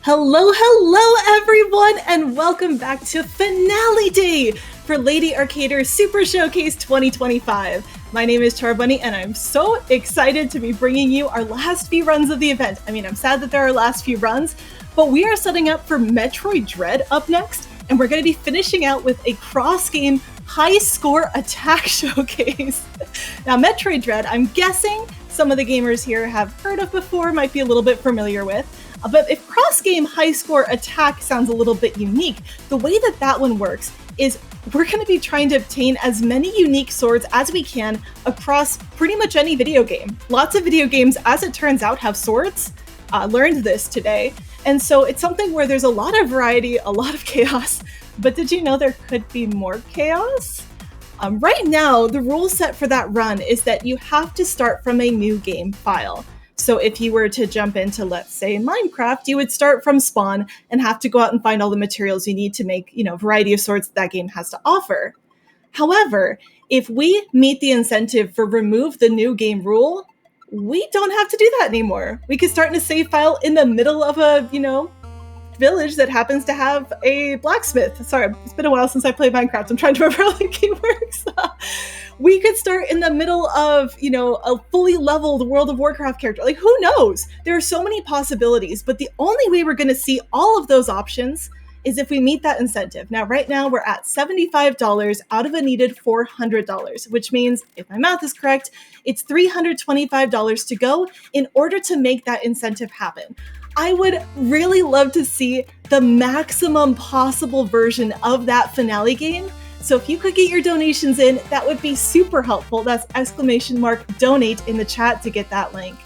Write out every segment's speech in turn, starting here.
Hello, everyone, and welcome back to Finale Day for Lady Arcader Super Showcase 2025. My name is Charbunny, and I'm so excited to be bringing you our last few runs of the event. I mean, I'm sad that there are last few runs, but we are setting up for Metroid Dread up next, and we're going to be finishing out with a cross-game high-score attack showcase. Now, Metroid Dread, I'm guessing some of the gamers here have heard of before, might be a little bit familiar with. But if cross-game high-score attack sounds a little bit unique, the way that that one works is we're going to be trying to obtain as many unique swords as we can across pretty much any video game. Lots of video games, as it turns out, have swords. Learned this today. And so it's something where there's a lot of variety, a lot of chaos. But did you know there could be more chaos? Right now, the rule set for that run is that you have to start from a new game file. So if you were to jump into, let's say, Minecraft, you would start from spawn and have to go out and find all the materials you need to make, a variety of swords that game has to offer. However, if we meet the incentive for remove the new game rule, we don't have to do that anymore. We can start in a save file in the middle of a, village that happens to have a blacksmith. Sorry, it's been a while since I played Minecraft. I'm trying to remember how the game works. We could start in the middle of, a fully leveled World of Warcraft character. Like, who knows? There are so many possibilities, but the only way we're going to see all of those options is if we meet that incentive. Now, right now, we're at $75 out of a needed $400, which means, if my math is correct, it's $325 to go in order to make that incentive happen. I would really love to see the maximum possible version of that finale game. So if you could get your donations in, that would be super helpful. That's !donate in the chat to get that link.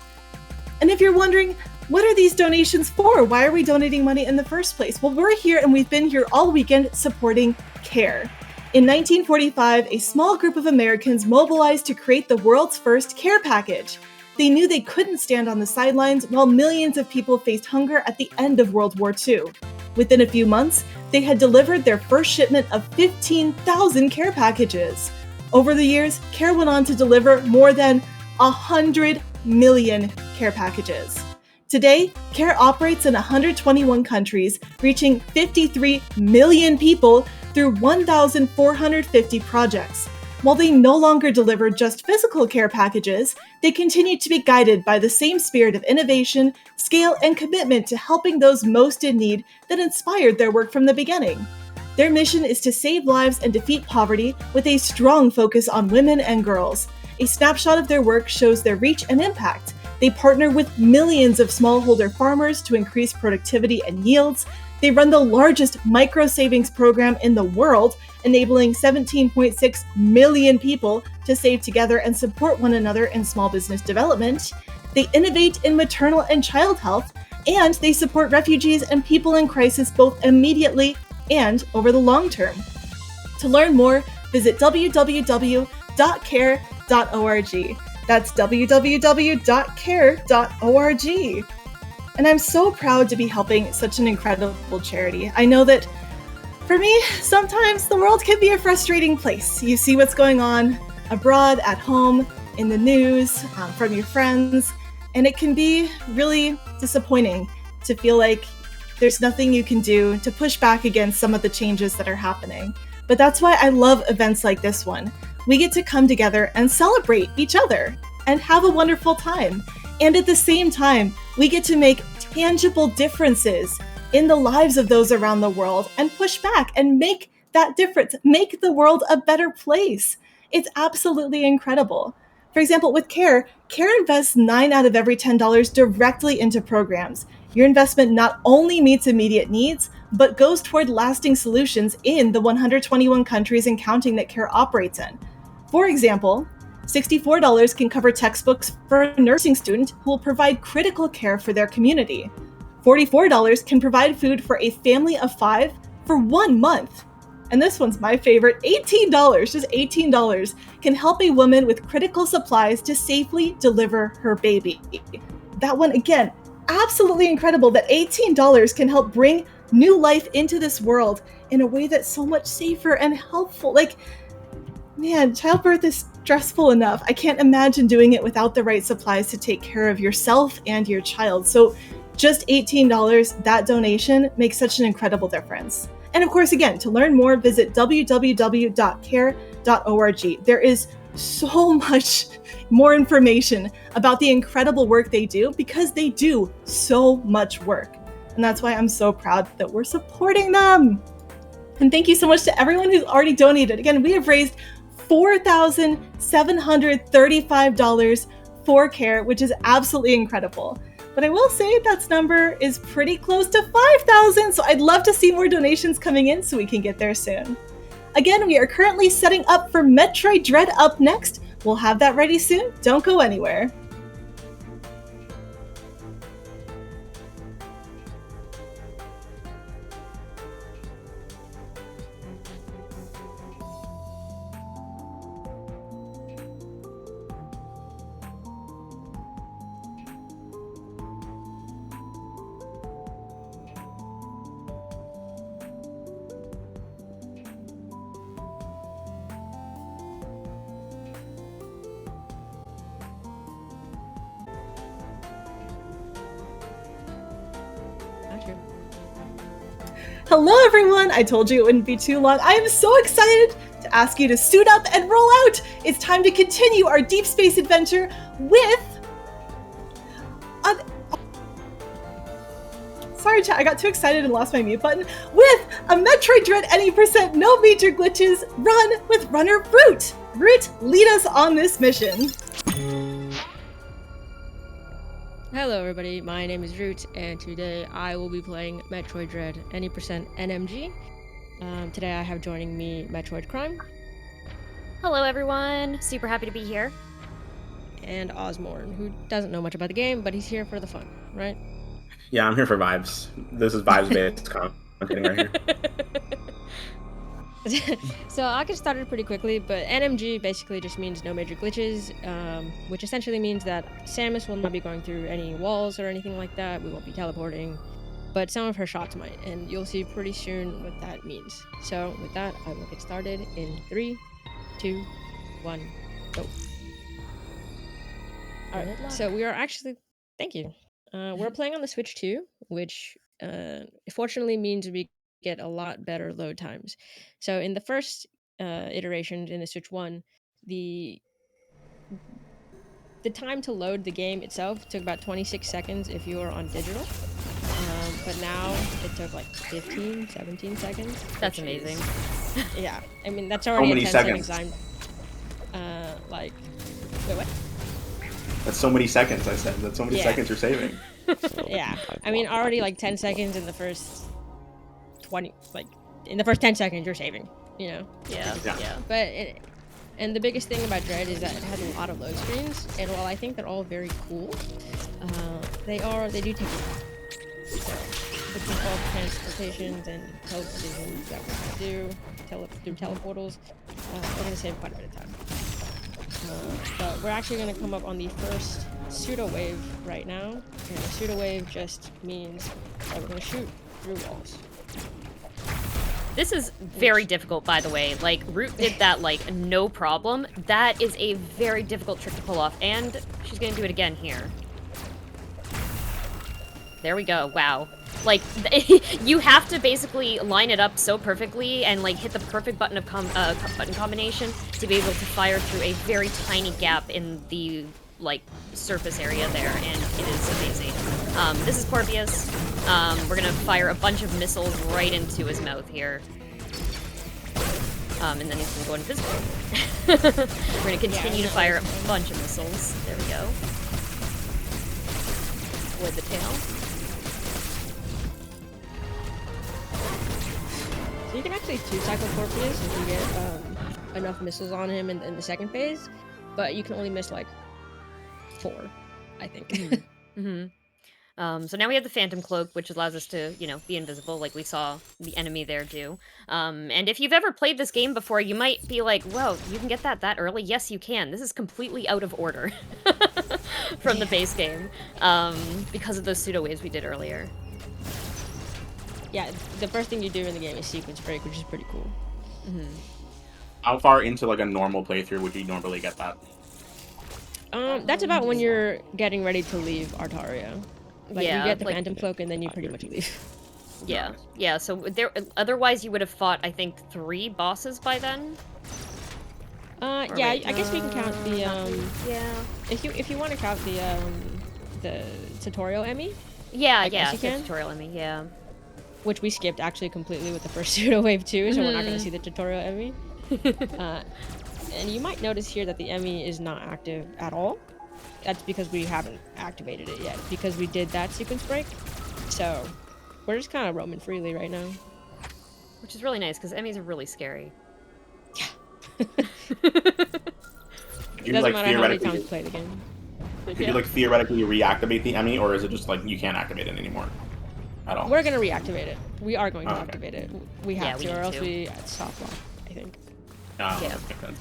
And if you're wondering, what are these donations for? Why are we donating money in the first place? Well, we're here and we've been here all weekend supporting CARE. In 1945, a small group of Americans mobilized to create the world's first care package. They knew they couldn't stand on the sidelines while millions of people faced hunger at the end of World War II. Within a few months, they had delivered their first shipment of 15,000 care packages. Over the years, CARE went on to deliver more than 100 million care packages. Today, CARE operates in 121 countries, reaching 53 million people through 1,450 projects. While they no longer deliver just physical care packages, they continue to be guided by the same spirit of innovation, scale, and commitment to helping those most in need that inspired their work from the beginning. Their mission is to save lives and defeat poverty with a strong focus on women and girls. A snapshot of their work shows their reach and impact. They partner with millions of smallholder farmers to increase productivity and yields. They run the largest micro-savings program in the world, enabling 17.6 million people to save together and support one another in small business development. They innovate in maternal and child health, and they support refugees and people in crisis both immediately and over the long term. To learn more, visit www.care.org. That's www.care.org. And I'm so proud to be helping such an incredible charity. I know that for me, sometimes the world can be a frustrating place. You see what's going on abroad, at home, in the news, from your friends, and it can be really disappointing to feel like there's nothing you can do to push back against some of the changes that are happening. But that's why I love events like this one. We get to come together and celebrate each other and have a wonderful time. And at the same time, we get to make tangible differences in the lives of those around the world and push back and make that difference, make the world a better place. It's absolutely incredible. For example, with CARE invests 9 out of every $10 directly into programs. Your investment not only meets immediate needs, but goes toward lasting solutions in the 121 countries and counting that CARE operates in. For example, $64 can cover textbooks for a nursing student who will provide critical care for their community. $44 can provide food for a family of 5 for 1 month. And this one's my favorite, $18, just $18, can help a woman with critical supplies to safely deliver her baby. That one, again, absolutely incredible that $18 can help bring new life into this world in a way that's so much safer and helpful. Like, man, childbirth is stressful enough. I can't imagine doing it without the right supplies to take care of yourself and your child. So Just $18, that donation makes such an incredible difference. And of course, again, to learn more, visit www.care.org. There is so much more information about the incredible work they do because they do so much work. And that's why I'm so proud that we're supporting them. And thank you so much to everyone who's already donated. Again, we have raised $4,735 for CARE, which is absolutely incredible. But I will say that number is pretty close to 5,000, so I'd love to see more donations coming in so we can get there soon. Again, we are currently setting up for Metroid Dread up next. We'll have that ready soon. Don't go anywhere. Hello everyone! I told you it wouldn't be too long. I am so excited to ask you to suit up and roll out! It's time to continue our deep space adventure with... Sorry chat, I got too excited and lost my mute button. With a Metroid Dread any %, no major glitches, run with runner Root! Root, lead us on this mission. Hello everybody, my name is Root, and today I will be playing Metroid Dread any % NMG. Today I have joining me Metroid Crime. Hello everyone, super happy to be here. And Ozmourn, who doesn't know much about the game, but he's here for the fun, right? Yeah, I'm here for vibes. This is vibes-based commentating right here. So I'll get started pretty quickly, but NMG basically just means no major glitches, which essentially means that Samus will not be going through any walls or anything like that. We won't be teleporting, but some of her shots might, and you'll see pretty soon what that means. So with that, I will get started in 3, 2, 1, go. Alright, so we are actually... Thank you. We're playing on the Switch 2, which fortunately means we get a lot better load times. So in the first iteration in the Switch 1, the time to load the game itself took about 26 seconds if you were on digital. But now it took like 15, 17 seconds. That's amazing. Yeah, I mean, that's already a 10 seconds. second wait, what? That's so many seconds, I said. That's so many seconds you're saving. Yeah, I mean, already like 10 seconds in the first 20, like in the first 10 seconds you're saving, you know? Yeah. But and the biggest thing about Dread is that it has a lot of load screens, and while I think they're all very cool, they do take a while. So between all the transportations and teleportations that we're gonna do through teleportals, we're gonna save quite a bit of time. But we're actually gonna come up on the first pseudo wave right now, and a pseudo wave just means that we're gonna shoot through walls. This is very difficult, by the way. Like, Root did that, like, no problem. That is a very difficult trick to pull off, and she's gonna do it again here. There we go. Wow. Like, you have to basically line it up so perfectly and, like, hit the perfect button combination to be able to fire through a very tiny gap in the, like, surface area there, and it is amazing. This is Corvius. We're gonna fire a bunch of missiles right into his mouth here. And then he's gonna go invisible. We're gonna continue to fire a bunch of missiles. There we go. With the tail. So you can actually 2-cycle Corvius if you get enough missiles on him in the second phase, but you can only miss like 4, I think. Mm-hmm. So now we have the Phantom Cloak, which allows us to, you know, be invisible, like we saw the enemy there do. And if you've ever played this game before, you might be like, whoa, you can get that early? Yes, you can. This is completely out of order from the base game, because of those pseudo waves we did earlier. Yeah, the first thing you do in the game is sequence break, which is pretty cool. Mm-hmm. How far into like a normal playthrough would you normally get that? That's about when you're getting ready to leave Artaria. Like, Yeah, you get the like- Phantom Cloak, and then you pretty much leave. Yeah, yeah. So there. Otherwise, you would have fought, I think, 3 bosses by then. Or Yeah, wait, I guess we can count the, Yeah. if you want to count the tutorial Emmy, Yeah, I guess yeah. you The can. tutorial, I mean, yeah. which we skipped actually completely with the first pseudo wave too, so we're not gonna see the tutorial Emmy. And you might notice here that the Emmy is not active at all. That's because we haven't activated it yet, because we did that sequence break. So we're just kind of roaming freely right now. Which is really nice because Emmys are really scary. Could It you doesn't like matter how many times theoretically you play the game. could you like theoretically reactivate the Emmy, or is it just like you can't activate it anymore at all? We're gonna reactivate it. We are going to Okay. activate it. We Yeah, have we to, or need else to. we soft lock, I think. Ah, Yeah. that makes sense.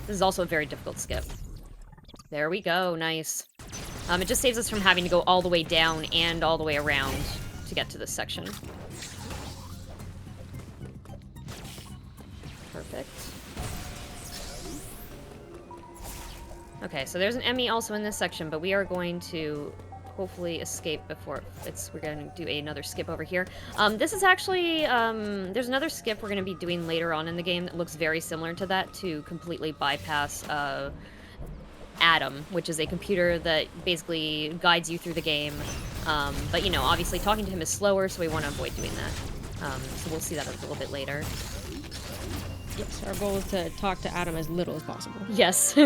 This is also a very difficult skip. There we go, nice. It just saves us from having to go all the way down and all the way around to get to this section. Perfect. Okay, so there's an Emmy also in this section, but we are going to hopefully escape before we're going to do another skip over here. This is actually, there's another skip we're going to be doing later on in the game that looks very similar to that, to completely bypass, Adam, which is a computer that basically guides you through the game. But, you know, obviously talking to him is slower, so we want to avoid doing that. So we'll see that a little bit later. Yes, our goal is to talk to Adam as little as possible. Yes.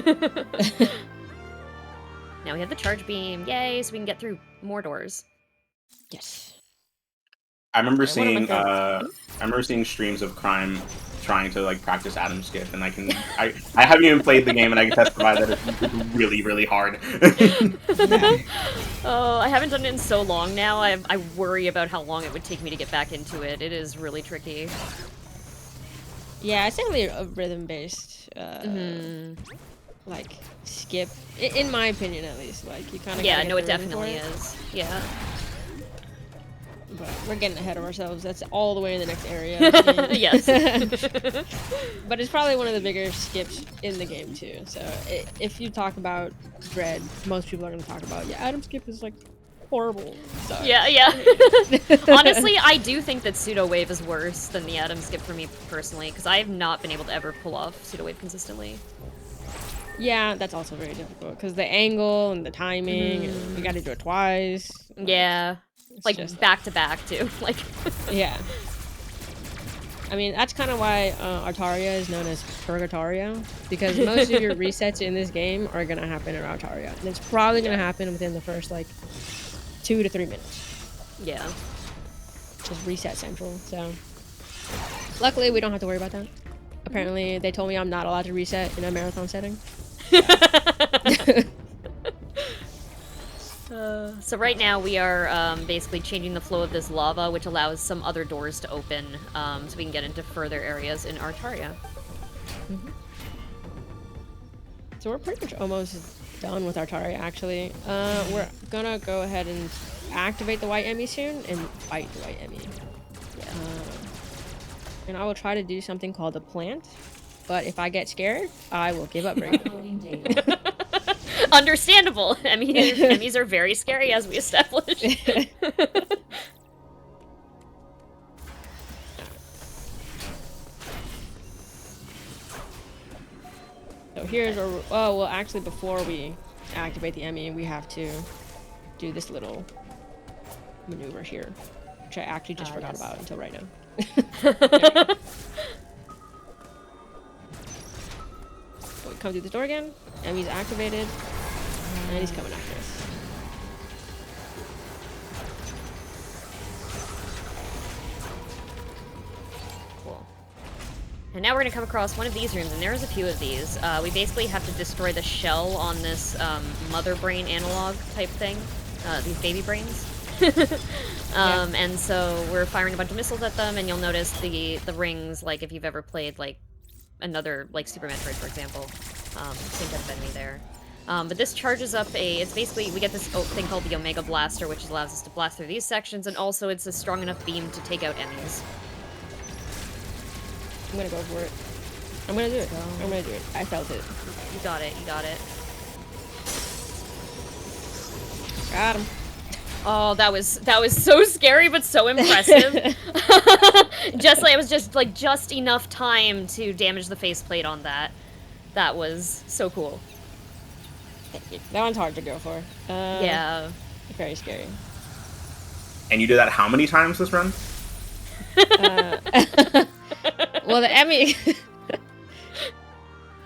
Now we have the charge beam. Yay, so we can get through more doors. Yes. I remember Yeah, one of my seeing favorite- I remember seeing streams of Crime trying to like practice Adam skip, and I haven't even played the game, and I can testify that it's really, really hard. Oh, I haven't done it in so long now. I worry about how long it would take me to get back into it. It is really tricky. Yeah, it's definitely a rhythm-based, like, skip. In my opinion, at least. Like, you kind of Yeah, no, it definitely is. Yeah. But we're getting ahead of ourselves. That's all the way in the next area. Yes. But it's probably one of the bigger skips in the game, too. So, if you talk about Dread, most people are going to talk about, yeah, Adam skip is, like, horrible. So. Yeah, yeah. Honestly, I do think that Pseudo Wave is worse than the Adam skip for me personally, because I have not been able to ever pull off Pseudo Wave consistently. Yeah, that's also very difficult, because the angle and the timing, and you got to do it twice. Yeah. Like, just- back to back, too. Like, Yeah. I mean, that's kind of why Artaria is known as Purgatoria, because most of your resets in this game are going to happen in Artaria. And it's probably going to happen within the first, like, 2 to 3 minutes. yeah. Just reset central, so... Luckily, we don't have to worry about that. Apparently, they told me I'm not allowed to reset in a marathon setting. So right now we are basically changing the flow of this lava, which allows some other doors to open, so we can get into further areas in Artaria. So we're pretty much almost done with Artaria, actually. We're gonna go ahead and activate the White Emmy soon and fight the White Emmy. And I will try to do something called a plant, but if I get scared, I will give up very quickly. Understandable. I mean, enemies are very scary, as we established. So here's our... Oh, well, actually, before we activate the Emmy, we have to do this little maneuver here, which I actually just forgot about until right now. So we come through this door again. Emmy's activated, and he's coming after us. Cool. And now we're gonna come across one of these rooms, and there's a few of these. We basically have to destroy the shell on this mother brain analog type thing. These baby brains. And so we're firing a bunch of missiles at them, and you'll notice the rings, like if you've ever played like another, like Super Metroid, for example. Same type of enemy there. But this charges up it's basically, we get this thing called the Omega Blaster, which allows us to blast through these sections, and also it's a strong enough beam to take out enemies. I'm gonna go for it. I'm gonna do it. I'm gonna do it. I felt it. You got it. You got it. Got him. Oh, that was so scary, but so impressive. Just like it was just enough time to damage the faceplate on that. That was so cool. That one's hard to go for. Yeah. Very scary. And you did that how many times this run? Well, the Emmy.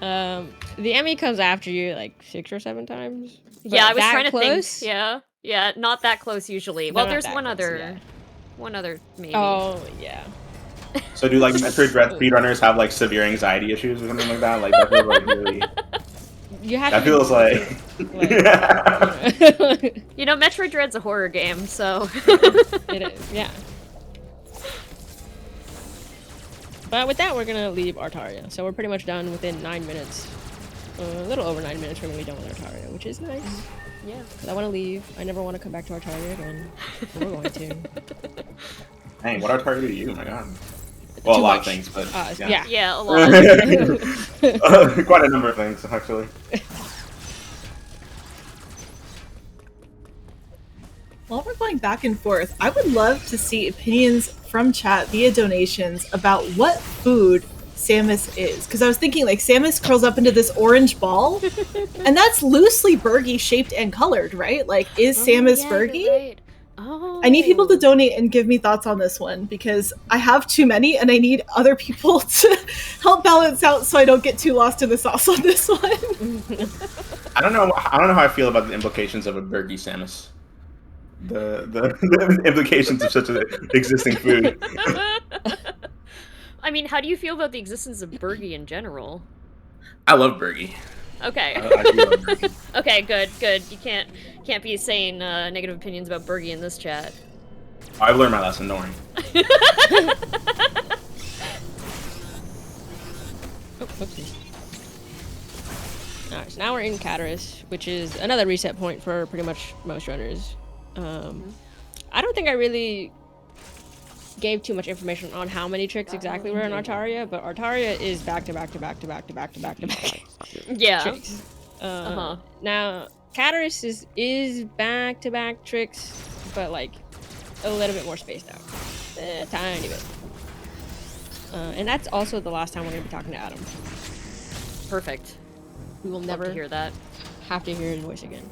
The Emmy comes after you like 6 or 7 times. Yeah, I was that trying to close? think. Yeah, not that close usually. No, Well, not there's that one close, other, yeah. one other maybe. Oh yeah. So do like Metroid Dread speedrunners have like severe anxiety issues or something like that? Like that feels like really. You have That to. feels like. You know, Metroid Dread's a horror game, so. It is, yeah. But with that, we're gonna leave Artaria. So we're pretty much done within 9 minutes. A little over 9 minutes, we're gonna be done with Artaria, which is nice. Yeah. Because I want to leave. I never want to come back to Artaria again. But we're going to. Dang, what are targeted to you? My God. Well, Too a lot much. of things, but Yeah. Yeah, a lot. Quite a number of things, actually. While we're going back and forth, I would love to see opinions from chat via donations about what food Samus is. Because I was thinking, like, Samus curls up into this orange ball, and that's loosely Bergie shaped and colored, right? Like, is Samus Bergie? Right. Oh. I need people to donate and give me thoughts on this one, because I have too many, and I need other people to help balance out so I don't get too lost in the sauce on this one. I don't know how I feel about the implications of a Bergie Samus. The implications of such an existing food. I mean, how do you feel about the existence of Bergie in general? I love Bergie. Okay. I do love Bergie. Okay, good. You can't be saying negative opinions about Bergie in this chat. I've learned my lesson, don't worry. Oh, whoopsie. Alright, so now we're in Cataris, which is another reset point for pretty much most runners. I don't think I really gave too much information on how many tricks exactly were in Artaria, but Artaria is back to back to back to back to back to back to back Yeah. tricks. Now Cataris is back to back tricks, but like a little bit more spaced out, a tiny bit. And that's also the last time we're gonna be talking to Adam. Perfect. We will Love never to hear that. have to hear his voice again.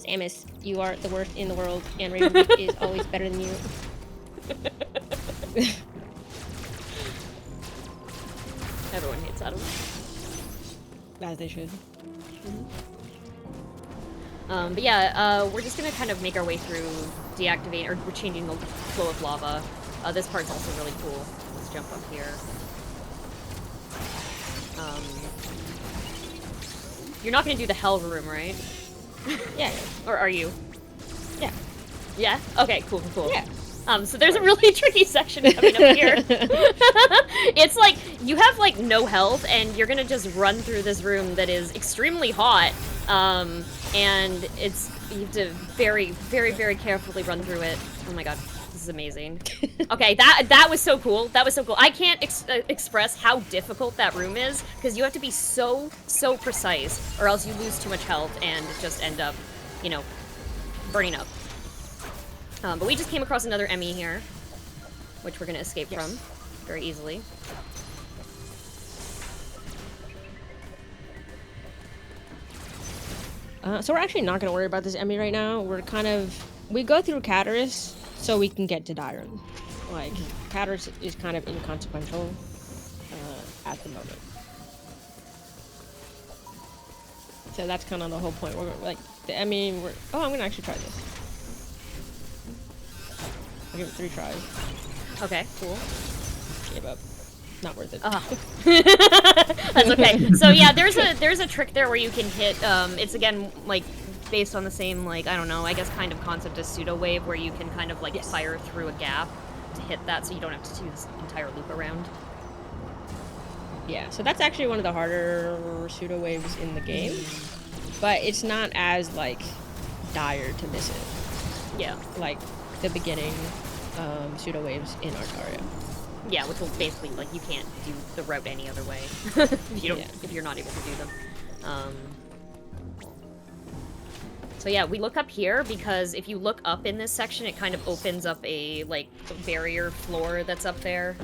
Samus, you are the worst in the world, and Raven is always better than you. Everyone hates Adam. As they should. But yeah, we're just gonna kind of make our way through deactivating, or we're changing the flow of lava. This part's also really cool. Let's jump up here. You're not gonna do the hell room, right? Yeah. Or are you? Yeah. Yeah? Okay, cool. Yeah. So there's a really tricky section coming up here. It's like, you have like no health, and you're gonna just run through this room that is extremely hot. And you have to very, very, very carefully run through it. Oh my god, this is amazing. Okay, that was so cool. That was so cool. I can't express how difficult that room is, because you have to be so precise, or else you lose too much health and just end up, you know, burning up. But we just came across another Emmy here, which we're gonna escape from very easily. So we're actually not going to worry about this Emmy right now. We go through Cataris so we can get to Dyron. Like, Cataris is kind of inconsequential at the moment. So that's kind of the whole point. We're like, the Emmy, oh, I'm going to actually try this. I'll give it 3 tries. Okay, cool. Gave up. Not worth it. That's okay. So yeah, there's a trick there where you can hit. It's again like based on the same, like, I don't know, I guess kind of concept as pseudo wave, where you can kind of like fire through a gap to hit that, so you don't have to do this entire loop around. Yeah, so that's actually one of the harder pseudo waves in the game, but it's not as like dire to miss it. Yeah. Like the beginning pseudo waves in Artaria. Yeah, which will basically, like, you can't do the route any other way if you don't, if you're not able to do them. So yeah, we look up here because if you look up in this section, it kind of opens up a, like, barrier floor that's up there.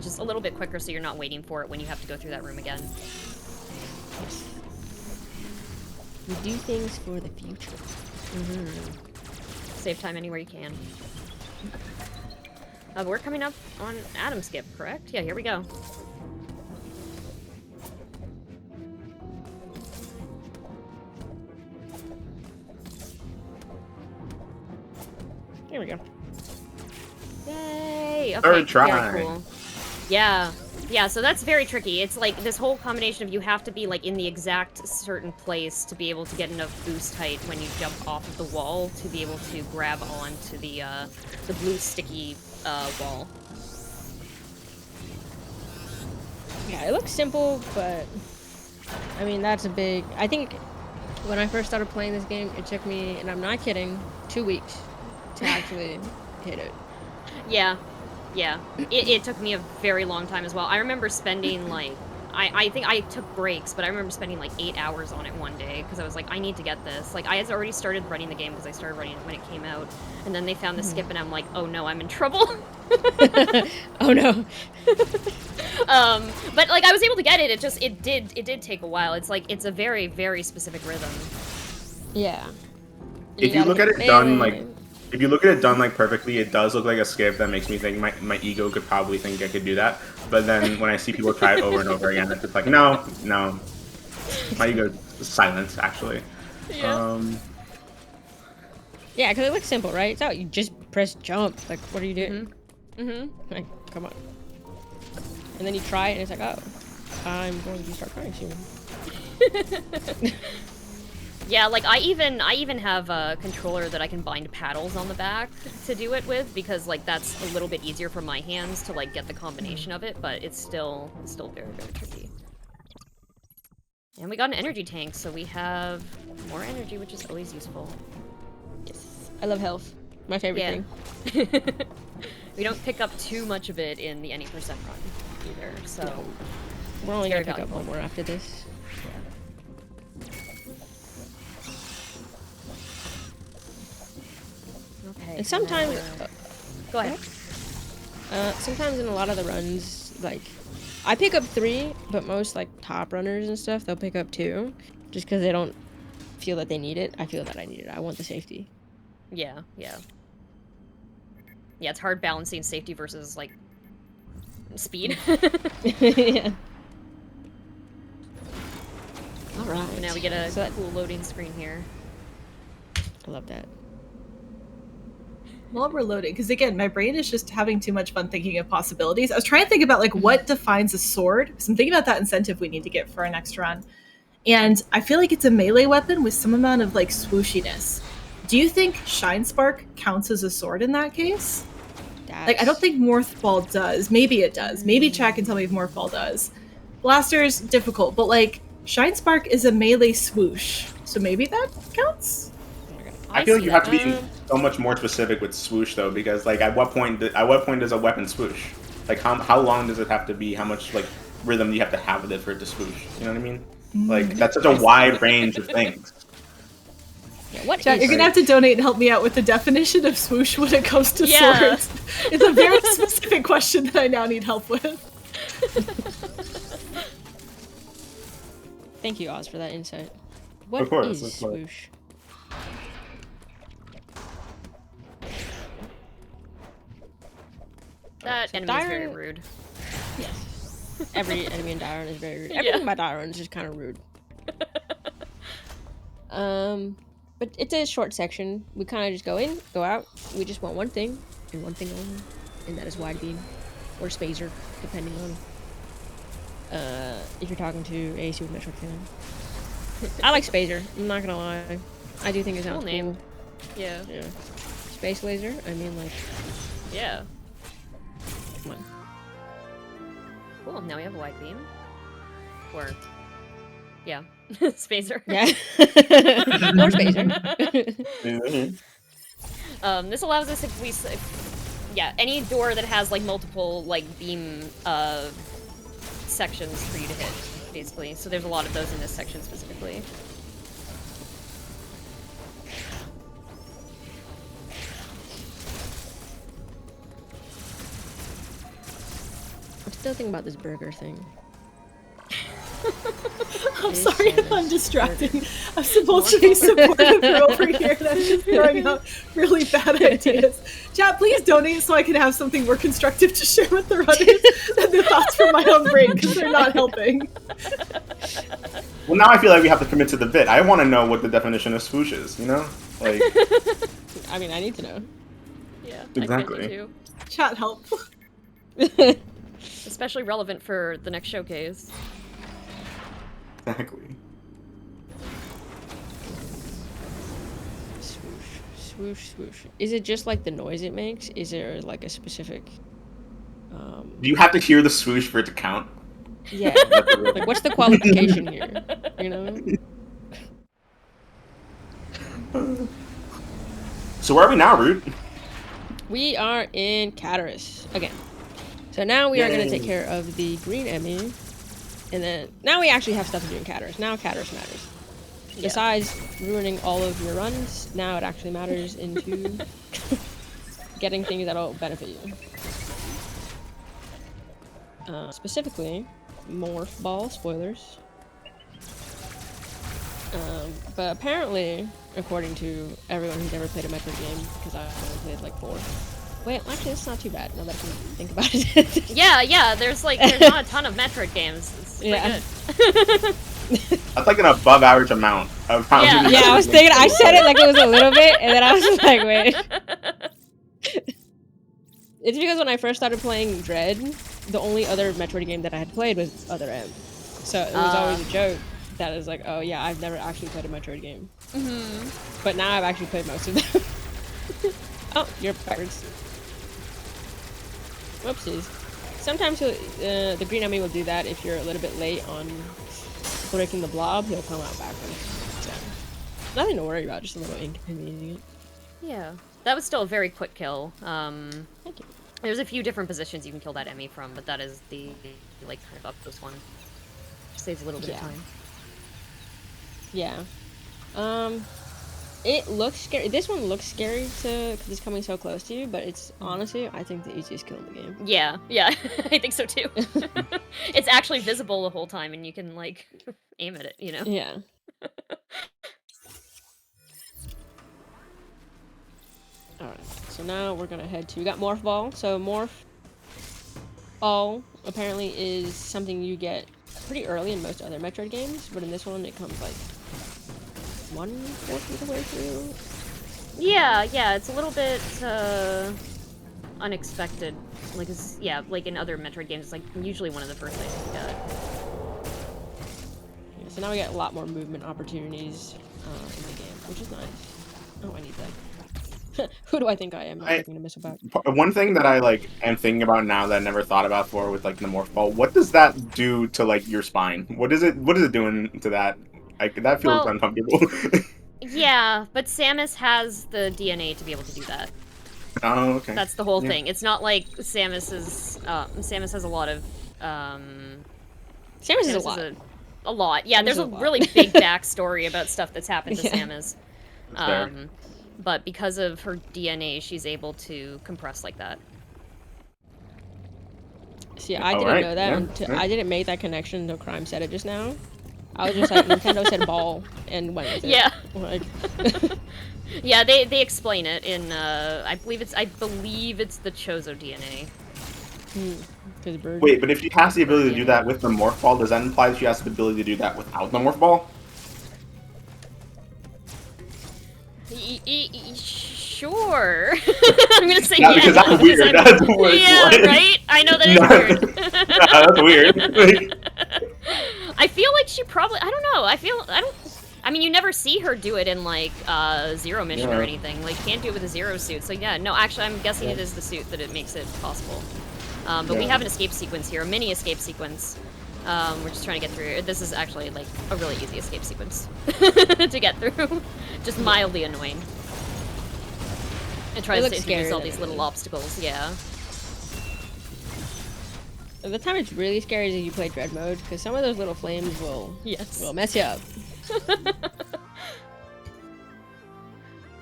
Just a little bit quicker so you're not waiting for it when you have to go through that room again. We do things for the future. Save time anywhere you can. We're coming up on Atom Skip, correct? Yeah, here we go. Here we go. Yay! Okay, Third try. very cool. Yeah. Yeah, so that's very tricky. It's like this whole combination of you have to be like in the exact certain place to be able to get enough boost height when you jump off of the wall to be able to grab onto the blue sticky wall. Yeah, it looks simple, but I mean that's a big. I think when I first started playing this game, it took me, and I'm not kidding, 2 weeks to actually hit it. Yeah. Yeah, it took me a very long time as well. I remember spending, like, I think I took breaks, but I remember spending, like, 8 hours on it one day, because I was like, I need to get this. Like, I had already started running the game, because I started running it when it came out, and then they found the skip, and I'm like, oh no, I'm in trouble. Oh no. But, like, I was able to get it, it did take a while. It's, like, it's a very, very specific rhythm. Yeah. If you look at it done, like... If you look at it done like perfectly, it does look like a skip that makes me think my ego could probably think I could do that. But then when I see people try it over and over again, it's just like, no. My ego is silent, actually. Yeah. Yeah, because it looks simple, right? So you just press jump. Like, what are you doing? Like, come on. And then you try it, and it's like, oh, I'm going to start crying soon. Yeah, like I even have a controller that I can bind paddles on the back to do it with, because like that's a little bit easier for my hands to like get the combination of it, but it's still very, very tricky. And we got an energy tank, so we have more energy, which is always useful. Yes. I love health. My favorite thing. We don't pick up too much of it in the any percent run either, so no. We're only gonna pick up one more after this. Okay. And sometimes, go ahead. Sometimes in a lot of the runs, like, I pick up 3, but most like top runners and stuff, they'll pick up 2, just because they don't feel that they need it. I feel that I need it. I want the safety. Yeah. Yeah, it's hard balancing safety versus like speed. Yeah. All right. Now we get a cool loading screen here. I love that. While we're loading, because again, my brain is just having too much fun thinking of possibilities. I was trying to think about like what defines a sword, because I'm thinking about that incentive we need to get for our next run. And I feel like it's a melee weapon with some amount of like swooshiness. Do you think Shine Spark counts as a sword in that case? Like, I don't think Morphball does. Maybe it does. Maybe chat can tell me if Morphball does. Blaster's difficult, but like Shine Spark is a melee swoosh, so maybe that counts. I feel like you have to be so much more specific with swoosh though, because like at what point does a weapon swoosh? Like how long does it have to be? How much like rhythm do you have to have with it for it to swoosh? You know what I mean? Like that's such a wide range of things. Yeah, Chat, you're gonna have to donate and help me out with the definition of swoosh when it comes to swords. It's a very specific question that I now need help with. Thank you, Oz, for that insight. What of course, is swoosh? That enemy is very rude. Yes. Every enemy in Dairon is very rude. Everything about Dairon is just kind of rude. But it's a short section. We kind of just go in, go out. We just want one thing, and one thing only, and that is wide beam or spacer, depending on if you're talking to a Super Metroid fan. I like spacer. I'm not gonna lie. I do think it sounds cool. Name. Yeah. Space laser. I mean, like. Yeah. Come on. Cool. Now we have a wide beam. Or. Yeah. Spacer. Yeah. More spacer. This allows us, if Yeah, any door that has like multiple like beam sections for you to hit, basically. So there's a lot of those in this section specifically. I'm still thinking about this burger thing. I'm sorry if I'm distracting. I'm supposed to be supportive over here, and I'm just throwing out really bad ideas. Chat, please donate so I can have something more constructive to share with the Reddit than the thoughts from my own brain, because they're not helping. Well, now I feel like we have to commit to the bit. I want to know what the definition of swoosh is, you know? Like, I mean, I need to know. Yeah, exactly. I too. Chat, help. Especially relevant for the next showcase. Exactly. Swoosh, swoosh, swoosh. Is it just like the noise it makes? Is there like a specific... Do you have to hear the swoosh for it to count? Yeah. Like, what's the qualification here? You know? So where are we now, Root? We are in Cataris again. So now we are going to take care of the green Emmy. And then, now we actually have stuff to do in Cataris. Now Cataris matters. Yeah. Besides ruining all of your runs, now it actually matters into getting things that'll benefit you. Specifically, Morph Ball, spoilers. But apparently, according to everyone who's ever played a Metroid game, because I've only played like 4. Wait, actually, that's not too bad, now that I can think about it. Yeah, there's not a ton of Metroid games. It's pretty good. That's like an above average amount of how many. Yeah, I was thinking, I said it like it was a little bit, and then I was like, wait. It's because when I first started playing Dread, the only other Metroid game that I had played was Other M. So it was always a joke that it was like, oh yeah, I've never actually played a Metroid game. But now I've actually played most of them. Oh, you're backwards. Whoopsies. Sometimes the green enemy will do that if you're a little bit late on breaking the blob, he'll come out backwards. So, nothing to worry about, just a little inconvenient. Yeah, that was still a very quick kill. Thank you. There's a few different positions you can kill that Emmy from, but that is the like kind of up this one. Saves a little bit of time. Yeah. It looks scary. This one looks scary because it's coming so close to you, but it's honestly, I think, the easiest kill in the game. Yeah, I think so too. It's actually visible the whole time, and you can like aim at it, you know? Yeah. Alright, so now we're gonna head to, we got Morph Ball. So Morph Ball apparently is something you get pretty early in most other Metroid games, but in this one it comes like 1/4 of the way through. Yeah, it's a little bit unexpected. Like, like in other Metroid games, it's like usually one of the first things you get. Yeah, so now we get a lot more movement opportunities in the game, which is nice. Oh, I need that. Who do I think I am? I'm taking a missile back. One thing that I like am thinking about now that I never thought about before with like the Morph Ball, what does that do to like your spine? What is it doing to that? Like, that feels uncomfortable. Yeah, but Samus has the DNA to be able to do that. Oh, okay. That's the whole thing. It's not like Samus has a lot of Samus is a lot. Yeah, Samus there's a lot. really big backstory about stuff that's happened to Samus. Fair. But because of her DNA, she's able to compress like that. See, I didn't know that until I didn't make that connection until Crime said it just now. I was just like, Nintendo said ball and went with it. Yeah. Like... Yeah, they explain it in I believe it's the Chozo DNA. Wait, but if she has the ability to do that with the Morph Ball, does that imply that she has the ability to do that without the Morph Ball? Sure. I'm gonna say yes. Because that's weird. That's weird. Yeah, right? I know that is weird. That's weird. I feel like she probably, I don't know, I mean, you never see her do it in, like, Zero Mission or anything. Like, you can't do it with a Zero suit. So, yeah, no, actually, I'm guessing it is the suit that it makes it possible. But we have an escape sequence here, a mini escape sequence. We're just trying to get through. This is actually, like, a really easy escape sequence to get through. Just mildly annoying. It tries to scary, introduce all these little obstacles, yeah. The time it's really scary is if you play Dread mode, because some of those little flames will mess you up.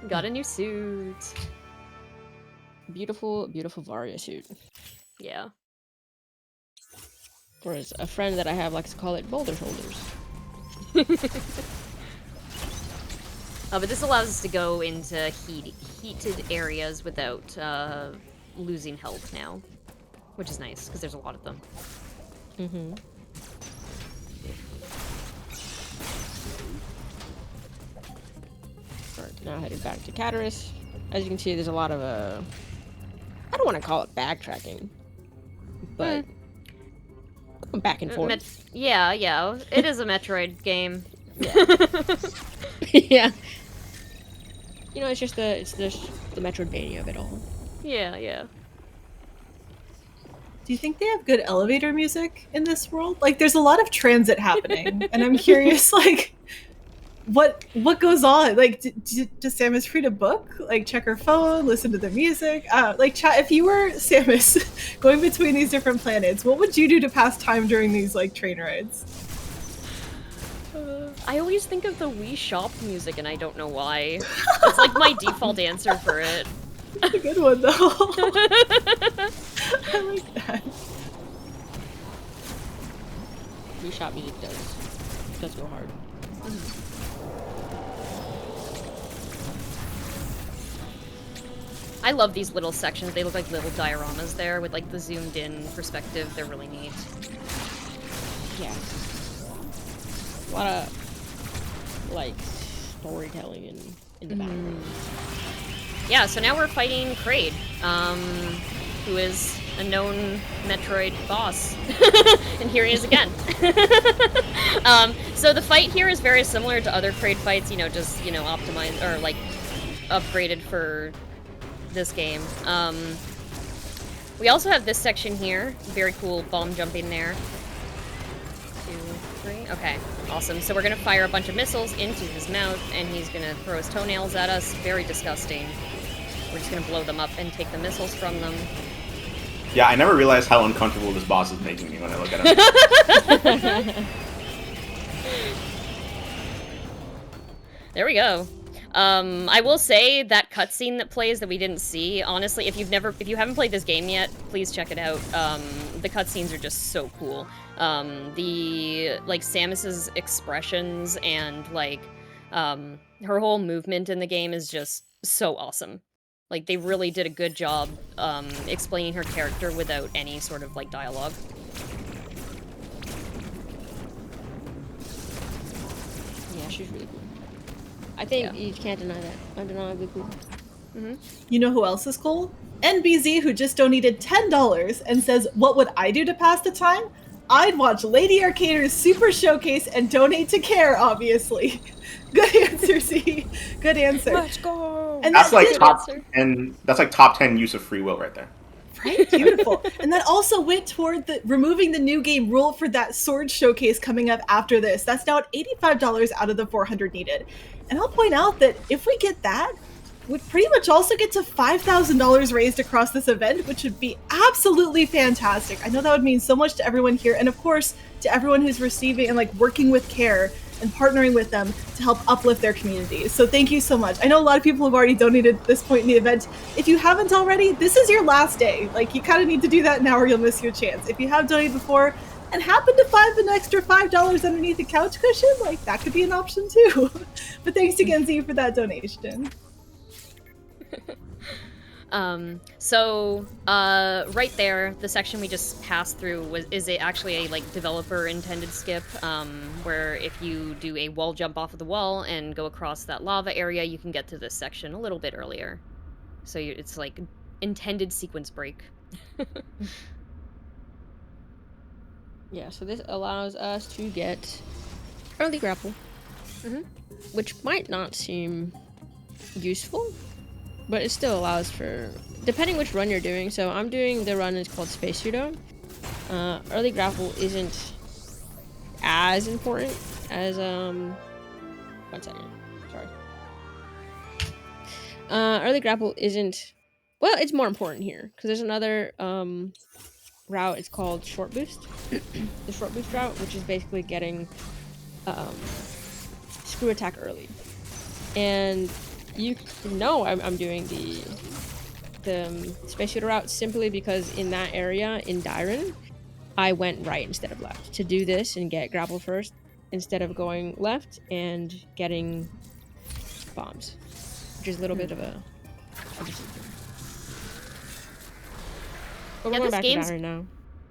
Got a new suit. Beautiful, beautiful Varia suit. Yeah. Or as a friend that I have likes to call it, boulder shoulders. But this allows us to go into heated areas without losing health now, which is nice because there's a lot of them. Mm-hmm. Alright, now headed back to Cataris. As you can see, there's a lot of I don't want to call it backtracking, but back and forth. Yeah, it is a Metroid game. Yeah. You know, it's just the Metroidvania of it all. Yeah. Do you think they have good elevator music in this world? Like, there's a lot of transit happening, and I'm curious, like, what goes on? Like, does Samus read a book? Like, check her phone, listen to the music? Like, chat, if you were Samus going between these different planets, what would you do to pass time during these, like, train rides? I always think of the Wii Shop music, and I don't know why. It's like my default answer for it. That's a good one, though. I like that. Wii Shop music does go hard. I love these little sections. They look like little dioramas there with like the zoomed in perspective. They're really neat. Yeah. A lot of like storytelling in the background. Yeah, so now we're fighting Kraid, who is a known Metroid boss. And here he is again. So the fight here is very similar to other Kraid fights, just, optimized or like upgraded for this game. We also have this section here. Very cool bomb jumping there. 2, 3. Okay, awesome. So we're gonna fire a bunch of missiles into his mouth, and he's gonna throw his toenails at us. Very disgusting. We're just gonna blow them up and take the missiles from them. Yeah, I never realized how uncomfortable this boss is making me when I look at him. There we go. I will say that cutscene that plays that we didn't see, honestly, if you haven't played this game yet, please check it out. The cutscenes are just so cool. Samus's expressions and her whole movement in the game is just so awesome. Like, they really did a good job explaining her character without any sort of dialogue. Yeah, she's really cool. I think you can't deny that. Undeniably cool. You know who else is cool? NBZ, who just donated $10 and says, "What would I do to pass the time? I'd watch Lady Arcader's Super Showcase and donate to CARE, obviously." Good answer, Z. Good answer. Let's go. And That's like top 10 use of free will right there. Right? Beautiful. And that also went toward removing the new game rule for that sword showcase coming up after this. That's now at $85 out of the $400 needed. And I'll point out that if we get that, we'd pretty much also get to $5,000 raised across this event, which would be absolutely fantastic. I know that would mean so much to everyone here, and of course, to everyone who's receiving and working with CARE and partnering with them to help uplift their communities. So thank you so much. I know a lot of people have already donated at this point in the event. If you haven't already, this is your last day. You kind of need to do that now or you'll miss your chance. If you have donated before and happen to find an extra $5 underneath the couch cushion, that could be an option too. But thanks again, Z, for that donation. Right there, the section we just passed through is actually a developer intended skip, where if you do a wall jump off of the wall and go across that lava area, you can get to this section a little bit earlier. So it's intended sequence break. Yeah, so this allows us to get early grapple, which might not seem useful, but it still allows for, depending which run you're doing. So I'm doing the run, it's called Space Pseudo. Early grapple isn't as important as, 1 second, sorry. Early grapple isn't... Well, it's more important here, because there's another route. It's called short boost. The short boost route, which is basically getting screw attack early. And you know I'm doing the space shooter route simply because in that area in Dyron, I went right instead of left to do this and get grapple first instead of going left and getting bombs, which is a little bit of a interesting thing. But we're going back to Dyron now.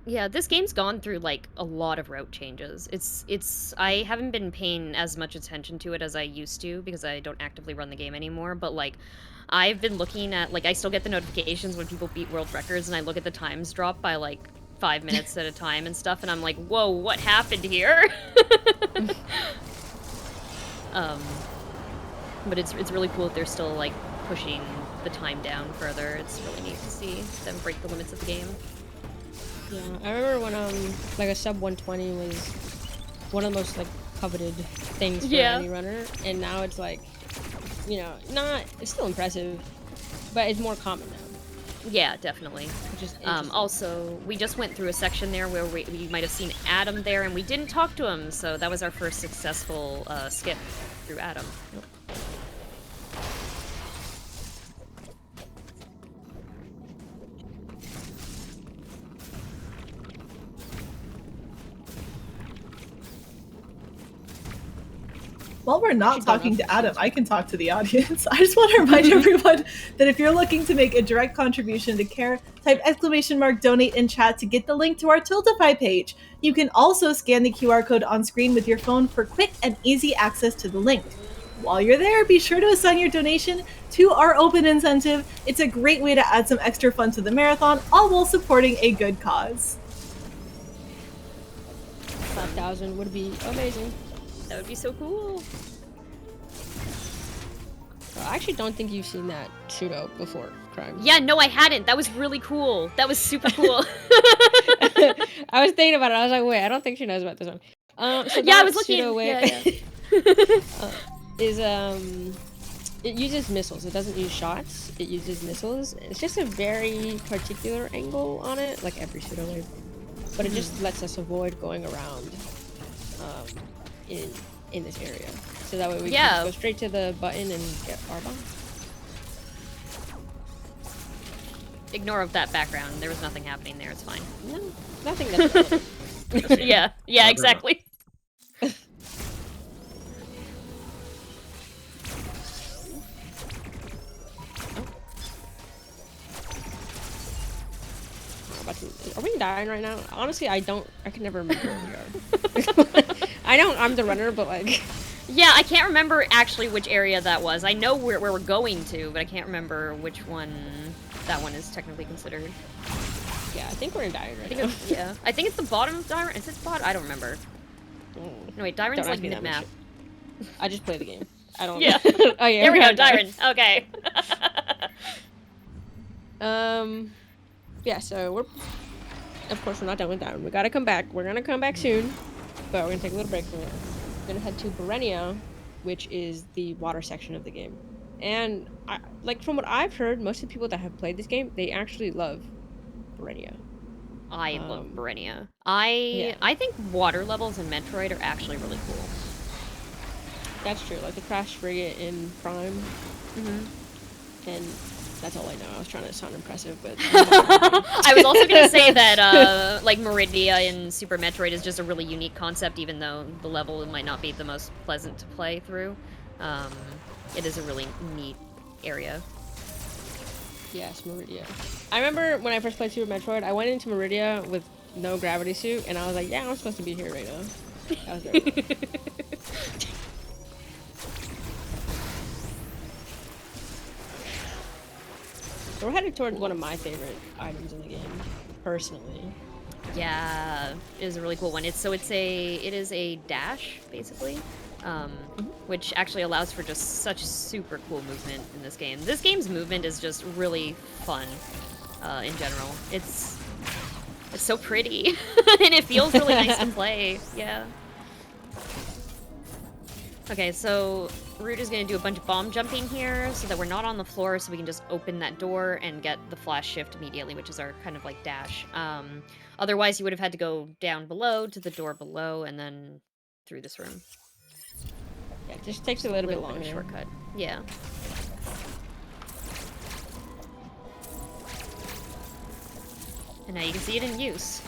Yeah, this game's gone through like a lot of route changes. It's I haven't been paying as much attention to it as I used to because I don't actively run the game anymore, but like I've been looking at, like, I still get the notifications when people beat world records, and I look at the times drop by like 5 minutes at a time and stuff, and I'm like, whoa, what happened here? But it's really cool that they're still like pushing the time down further. It's really neat to see them break the limits of the game. Yeah, I remember when like a sub 120 was one of the most like coveted things for any runner, and now it's like, you know, it's still impressive, but it's more common now. Yeah, definitely. Which is also, we just went through a section there where we might have seen Adam there, and we didn't talk to him, so that was our first successful skip through Adam. Yep. While we're not talking to Adam, I can talk to the audience. I just want to remind everyone that if you're looking to make a direct contribution to CARE, type !donate in chat to get the link to our Tiltify page. You can also scan the QR code on screen with your phone for quick and easy access to the link. While you're there, be sure to assign your donation to our open incentive. It's a great way to add some extra fun to the marathon, all while supporting a good cause. 5,000 would be amazing. That would be so cool. I actually don't think you've seen that pseudo before, Crime. Yeah, no, I hadn't. That was really cool. That was super cool. I was thinking about it. I was like, wait, I don't think she knows about this one. So yeah, I was looking. It uses missiles. It doesn't use shots. It uses missiles. It's just a very particular angle on it, like every pseudo wave. But it just lets us avoid going around in this area. So that way we can go straight to the button and get our bomb. Ignore of that background. There was nothing happening there. It's fine. No, nothing that's yeah, exactly. Are we dying right now? Honestly, I can never remember where we are. I'm the runner, but like... Yeah, I can't remember actually which area that was. I know where we're going to, but I can't remember which one that one is technically considered. Yeah, I think we're in Dyron right now. Yeah, I think it's the bottom of Dyron. Is it the bottom? I don't remember. No, wait, Dyron's like mid-map. I just play the game. I don't... Yeah. Oh yeah, there we go, Dyron. Okay. Yeah, so of course we're not done with Dyron. We gotta come back. We're gonna come back soon, but we're gonna take a little break from it. We're gonna head to Berenia, which is the water section of the game. And like from what I've heard, most of the people that have played this game, they actually love Berenia. I love Berenia. I think water levels in Metroid are actually really cool. That's true. Like the Crash Frigate in Prime. And that's all I know. I was trying to sound impressive, but... I was also going to say that, like, Meridia in Super Metroid is just a really unique concept, even though the level might not be the most pleasant to play through. It is a really neat area. Yes, Meridia. I remember when I first played Super Metroid, I went into Meridia with no gravity suit, and I was like, yeah, I'm supposed to be here right now. That was very cool. So we're headed towards one of my favorite items in the game, personally. Yeah, it is a really cool one. It is a dash, basically, which actually allows for just such super cool movement in this game. This game's movement is just really fun, in general. It's so pretty, and it feels really nice to play. Yeah. Okay, so Root is going to do a bunch of bomb jumping here so that we're not on the floor, so we can just open that door and get the flash shift immediately, which is our kind of like dash. Otherwise, you would have had to go down below to the door below and then through this room. Yeah, it just takes a little bit longer. Shortcut. Yeah. And now you can see it in use.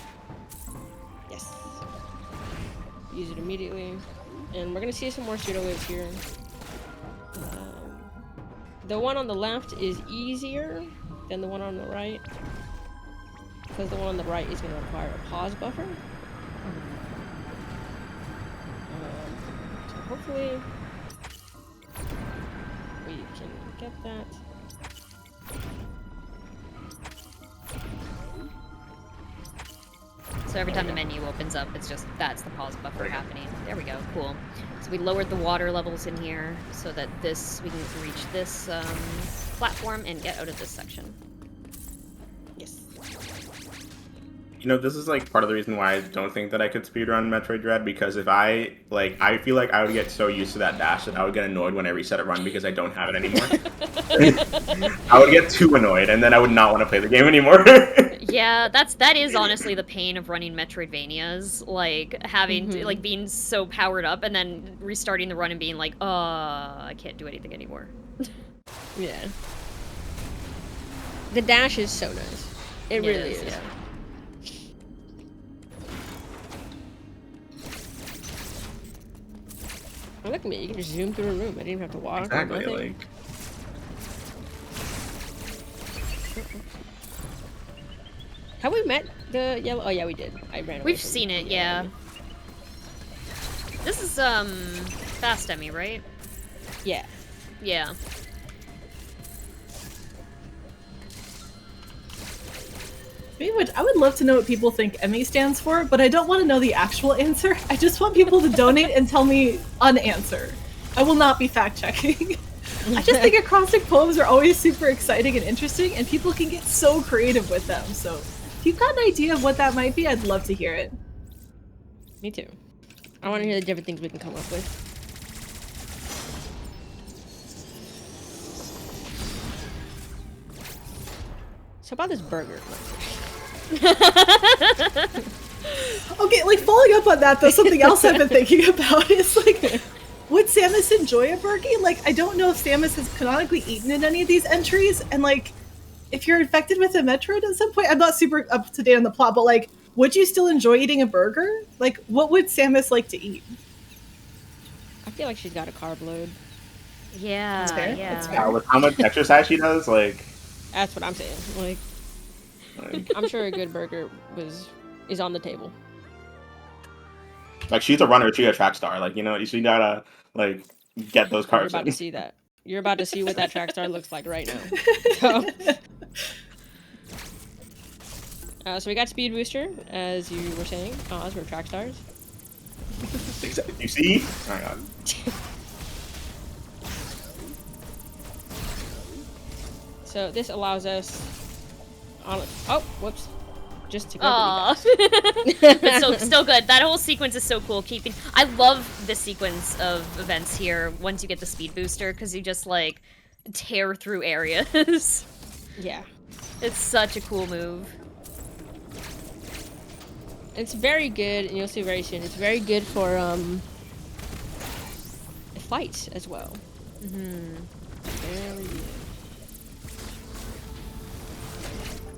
Yes. Use it immediately. And we're gonna see some more pseudo waves here. The one on the left is easier than the one on the right, because the one on the right is gonna require a pause buffer. So hopefully we can get that. So every time the menu opens up, it's just, that's the pause buffer happening. There we go, cool. So we lowered the water levels in here so that we can reach this platform and get out of this section. Yes. You know, this is like part of the reason why I don't think that I could speedrun Metroid Dread, because if I feel like I would get so used to that dash that I would get annoyed when I reset a run because I don't have it anymore. I would get too annoyed, and then I would not want to play the game anymore. Yeah, that is honestly the pain of running Metroidvanias, like having to, like being so powered up and then restarting the run and being like, I can't do anything anymore. Yeah. The dash is so nice. It really is. Yeah. Oh, look at me, you can just zoom through a room. I didn't even have to walk. Exactly, like. Have we met the yellow? Oh yeah, we did. I ran away. We've seen it, yeah. This is fast Emmy, right? Yeah. Yeah. I would love to know what people think Emmy stands for, but I don't want to know the actual answer. I just want people to donate and tell me an answer. I will not be fact-checking. I just think acrostic poems are always super exciting and interesting, and people can get so creative with them. So if you've got an idea of what that might be, I'd love to hear it. Me too. I want to hear the different things we can come up with. So about this burger. Okay, like following up on that though, something else I've been thinking about is like, would Samus enjoy a burgie? Like, I don't know if Samus has canonically eaten in any of these entries, and like, if you're infected with a Metroid at some point, I'm not super up to date on the plot, but like, would you still enjoy eating a burger? Like, what would Samus like to eat? I feel like she's got a carb load. Yeah, That's fair. yeah. That's fair. With how much exercise she does, like. That's what I'm saying. Like, I'm sure a good burger is on the table. Like, she's a runner, she's a track star. Like, you know, she gotta, like, get those carbs. You're about to see that. You're about to see what that track star looks like right now. So we got speed booster, as you were saying. As we're track stars. You see? Oh my god. So this allows us on. Oh, whoops! Just to go. But still good. That whole sequence is so cool. I love this sequence of events here. Once you get the speed booster, because you just like tear through areas. Yeah, it's such a cool move. It's very good, and you'll see very soon. It's very good for fights as well. Very good.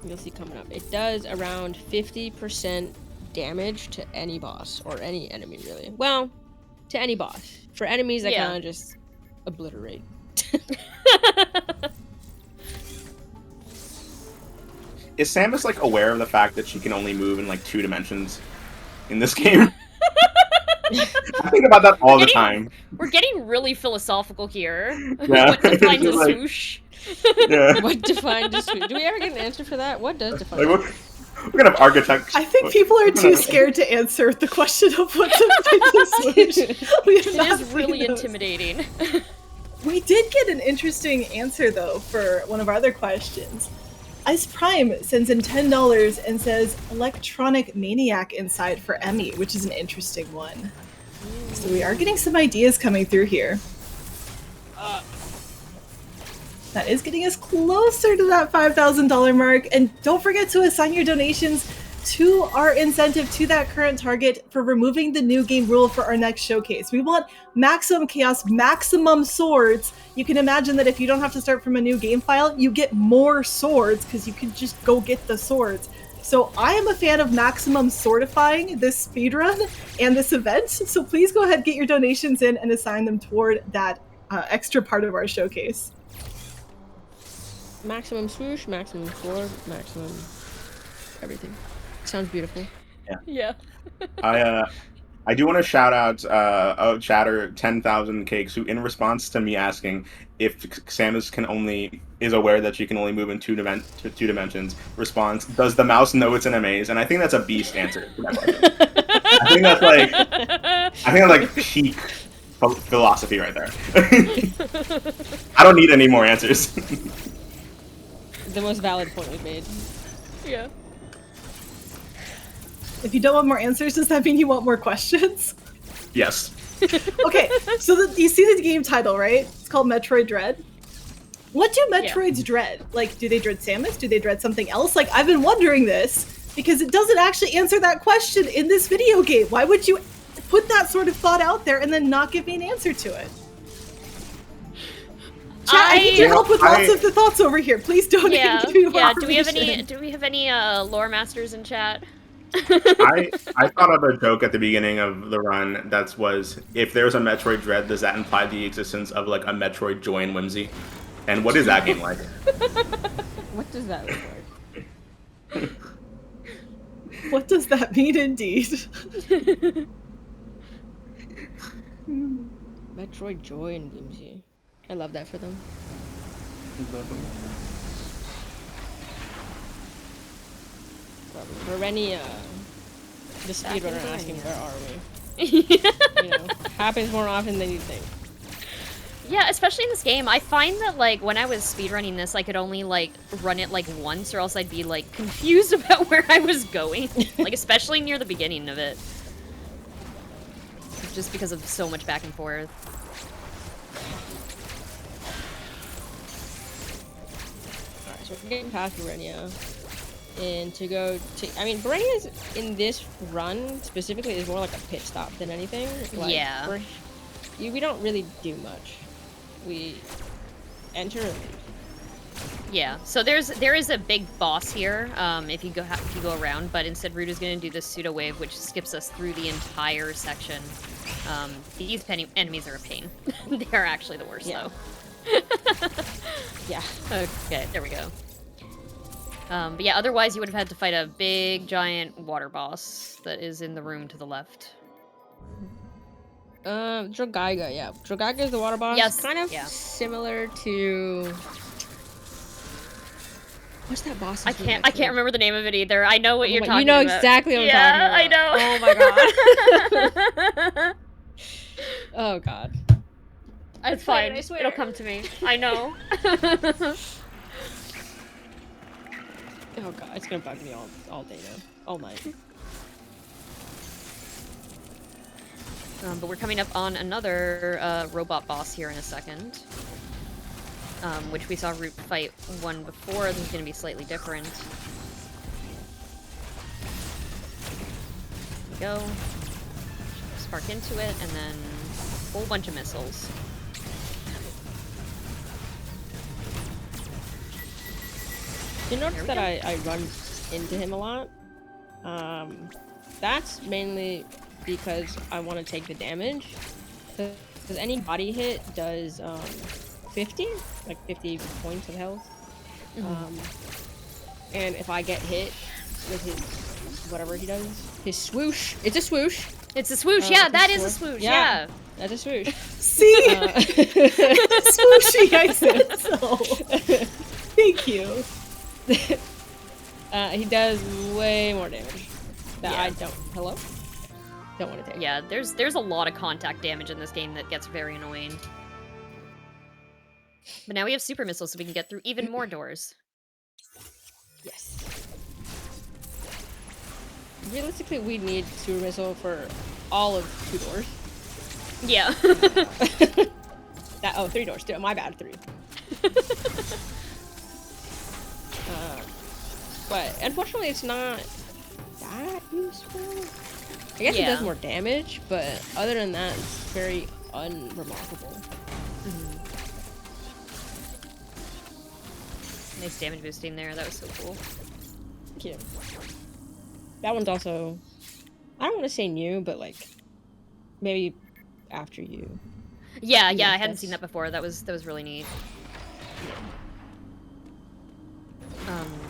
You'll see coming up. It does around 50% damage to any boss, or any enemy, really. Well, to any boss. For enemies, I kind of just obliterate. Is Samus, like, aware of the fact that she can only move in, like, 2 dimensions in this game? I think about that all the time. We're getting really philosophical here. Yeah. What defines a Like, swoosh? Yeah. What defines a swoosh? Do we ever get an answer for that? What does define like, we're gonna have architects. I think people are too scared to answer the question of what defines a swoosh. It is really intimidating. We did get an interesting answer, though, for one of our other questions. Ice Prime sends in $10 and says Electronic Maniac inside for Emmy, which is an interesting one. So we are getting some ideas coming through here. That is getting us closer to that $5,000 mark. And don't forget to assign your donations to our incentive to that current target for removing the new game rule for our next showcase. We want maximum chaos, maximum swords. You can imagine that if you don't have to start from a new game file, you get more swords because you can just go get the swords. So I am a fan of maximum swordifying this speedrun and this event. So please go ahead, get your donations in and assign them toward that extra part of our showcase. Maximum swoosh, maximum sword, maximum everything. Sounds beautiful. Yeah. I do want to shout out chatter 10,000 Cakes, who in response to me asking if Samus is aware that she can only move in two dimensions, responds, "Does the mouse know it's in a maze?" And I think that's a beast answer to that question. I think that's like peak philosophy right there. I don't need any more answers. The most valid point we've made. Yeah. If you don't want more answers, does that mean you want more questions? Yes. Okay, so you see the game title, right? It's called Metroid Dread. What do Metroids dread? Like, do they dread Samus? Do they dread something else? Like, I've been wondering this because it doesn't actually answer that question in this video game. Why would you put that sort of thought out there and then not give me an answer to it? Chat, I need your help with lots of the thoughts over here. Please donate. Yeah. Give me more Yeah. Do we have any lore masters in chat? I thought of a joke at the beginning of the run that was, if there's a Metroid Dread, does that imply the existence of like a Metroid Joy and Whimsy? And what is that game like? What does that look like? What does that mean, indeed? Metroid Joy and Whimsy. I love that for them. For any the speedrunner asking where are we? You know, happens more often than you think. Yeah, especially in this game, I find that like when I was speedrunning this, I could only like run it like once, or else I'd be like confused about where I was going. Like especially near the beginning of it, just because of so much back and forth. Alright, so we're getting past Verenia. And to go to, I mean, Verenia's in this run specifically is more like a pit stop than anything. Like, Yeah. We don't really do much. We enter and leave. Yeah. So there is a big boss here. If you go around, but instead Ruda's gonna do this pseudo wave, which skips us through the entire section. These enemies are a pain. They are actually the worst though. Yeah. Okay. There we go. But yeah, otherwise you would have had to fight a big, giant water boss that is in the room to the left. Drogaiga, yeah. Drogaiga is the water boss. Yes, Kind of yeah. similar to... What's that boss? I can't remember the name of it either. I know what you're talking You know about. exactly what I'm talking about. Yeah, Oh my god. Oh god. It's fine. I swear. It'll come to me. I know. Oh god, it's gonna bug me all day now. All night. But we're coming up on another robot boss here in a second. Which we saw Root fight one before. This is going to be slightly different. There we go. Spark into it, and then a whole bunch of missiles. You notice that I run into him a lot? That's mainly because I want to take the damage. Because any body hit does 50 points of health. And if I get hit with his whatever he does, his swoosh. It's a swoosh. It's a swoosh. Yeah, that is a swoosh. Yeah. That's a swoosh. See? Swooshy, I said so. Thank you. He does way more damage that I don't want to take. Yeah, there's a lot of contact damage in this game that gets very annoying. But now we have super missiles, so we can get through even more doors. Yes. Realistically, we need super missile for all of 2 doors. Yeah. Oh, 3 doors. My bad, 3. But unfortunately, it's not that useful. I guess it does more damage, but other than that, it's very unremarkable. Nice damage boosting there. That was so cool. Thank you. That one's also, I don't want to say new, but like maybe after you. Yeah, I hadn't seen that before. That was really neat.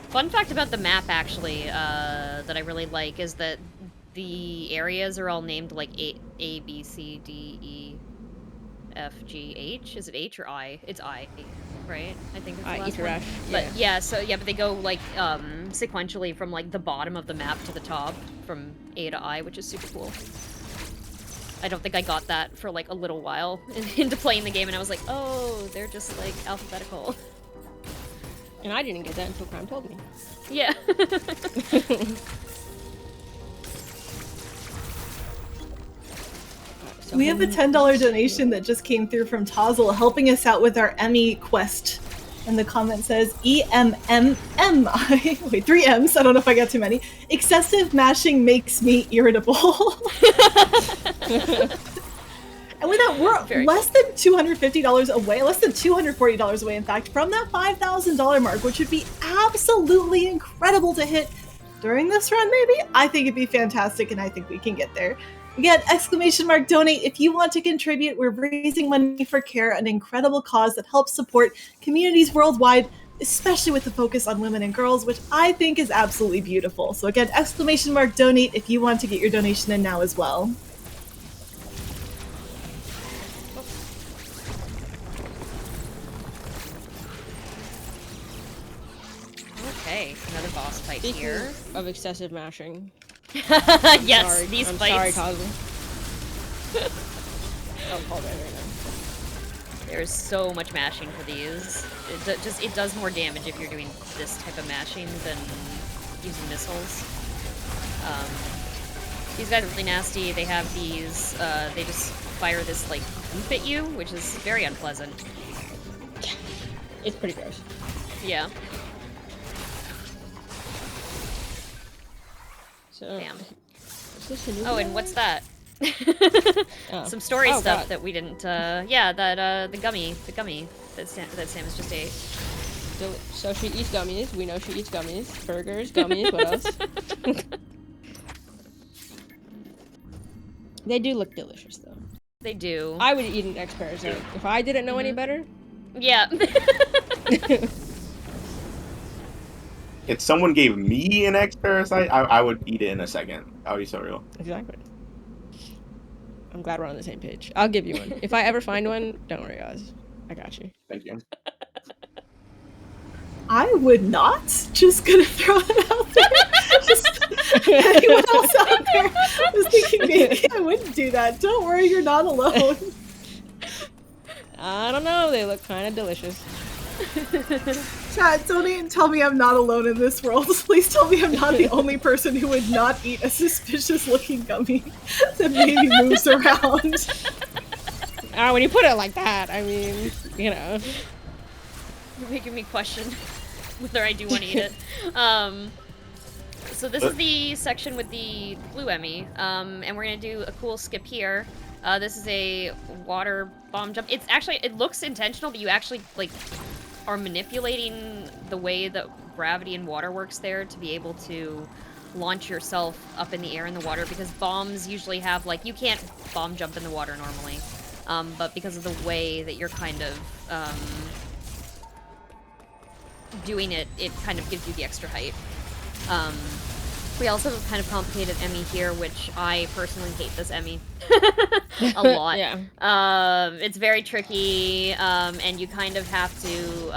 Fun fact about the map, actually, that I really like is that the areas are all named like A, B, C, D, E, F, G, H. Is it H or I? It's I, right? I think it's the last one. But yeah, but they go like sequentially from like the bottom of the map to the top, from A to I, which is super cool. I don't think I got that for like a little while into playing the game, and I was like, oh, they're just like alphabetical. And I didn't get that until Crime told me. Yeah. We have a $10 donation that just came through from Tozzle helping us out with our Emmy quest. And the comment says, E-M-M-M-I. Wait, 3 M's. I don't know if I got too many. Excessive mashing makes me irritable. And with that, we're less than $250 away, less than $240 away, in fact, from that $5,000 mark, which would be absolutely incredible to hit during this run, maybe? I think it'd be fantastic, and I think we can get there. Again, !donate if you want to contribute. We're raising money for CARE, an incredible cause that helps support communities worldwide, especially with the focus on women and girls, which I think is absolutely beautiful. So again, !donate if you want to get your donation in now as well. Okay, another boss fight here. Of excessive mashing. Yes, sorry. These I'm fights. Sorry, Don't call that right now. There's so much mashing for these. It does more damage if you're doing this type of mashing than using missiles. These guys are really nasty. They have these. They just fire this like goop at you, which is very unpleasant. It's pretty gross. Yeah. So, damn. Oh, and what's that? Some story stuff God. That we didn't. Yeah, that the gummy that Samus just ate. So she eats gummies. We know she eats gummies. Burgers, gummies. What else? They do look delicious, though. They do. I would eat an X-Parasite if I didn't know any better. Yeah. If someone gave me an X-Parasite, I would eat it in a second. That would be so real. Exactly. I'm glad we're on the same page. I'll give you one. If I ever find one, don't worry, guys. I got you. Thank you. I would not. Just gonna throw it out there. Just anyone else out there was thinking maybe I wouldn't do that. Don't worry, you're not alone. I don't know. They look kind of delicious. Chat, donate and tell me I'm not alone in this world. Please tell me I'm not the only person who would not eat a suspicious-looking gummy that maybe moves around. When you put it like that, I mean, you know. You're making me question whether I do want to eat it. So this is the section with the blue Emmy, and we're gonna do a cool skip here. This is a water bomb jump. It's actually, it looks intentional, but you actually, like, are manipulating the way that gravity and water works there to be able to launch yourself up in the air in the water, because bombs usually have, like, you can't bomb jump in the water normally, but because of the way that you're kind of doing it, it kind of gives you the extra height. We also have a kind of complicated Emmy here, which I personally hate this Emmy a lot. Yeah. It's very tricky, and you kind of have to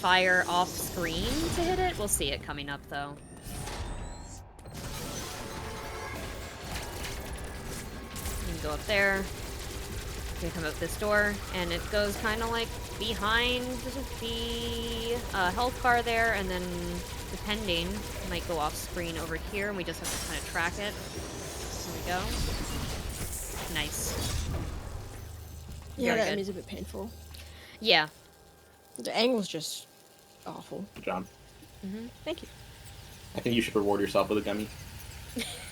fire off screen to hit it. We'll see it coming up, though. You can go up there. You can come out this door, and it goes kind of like behind the health bar there, and then depending, it might go off screen over here, and we just have to kind of track it. There we go. Nice. Yeah, Very that good. is a bit painful. Yeah. The angle's just awful. Good job. Thank you. I think you should reward yourself with a gummy.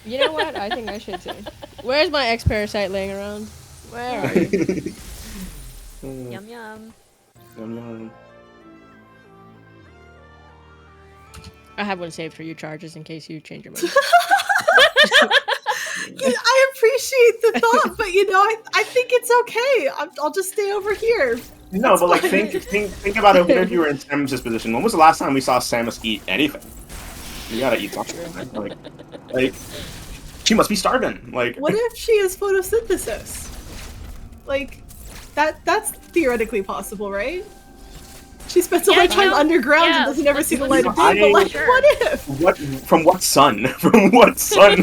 You know what? I think I should too. Where's my X-Parasite laying around? Where are you? Yum yum. Yum. I have one saved for you charges in case you change your mind. I appreciate the thought, but I think it's okay. I'll just stay over here. No, That's but like fine. think about it. What if you were in Samus's position? When was the last time we saw Samus eat anything? You gotta eat something. Right? Like, she must be starving. Like, What if she has photosynthesis? Like, that's theoretically possible, right? She spends all her time underground and doesn't ever see the light of day, but like, Sure. what if? From what sun? From what sun?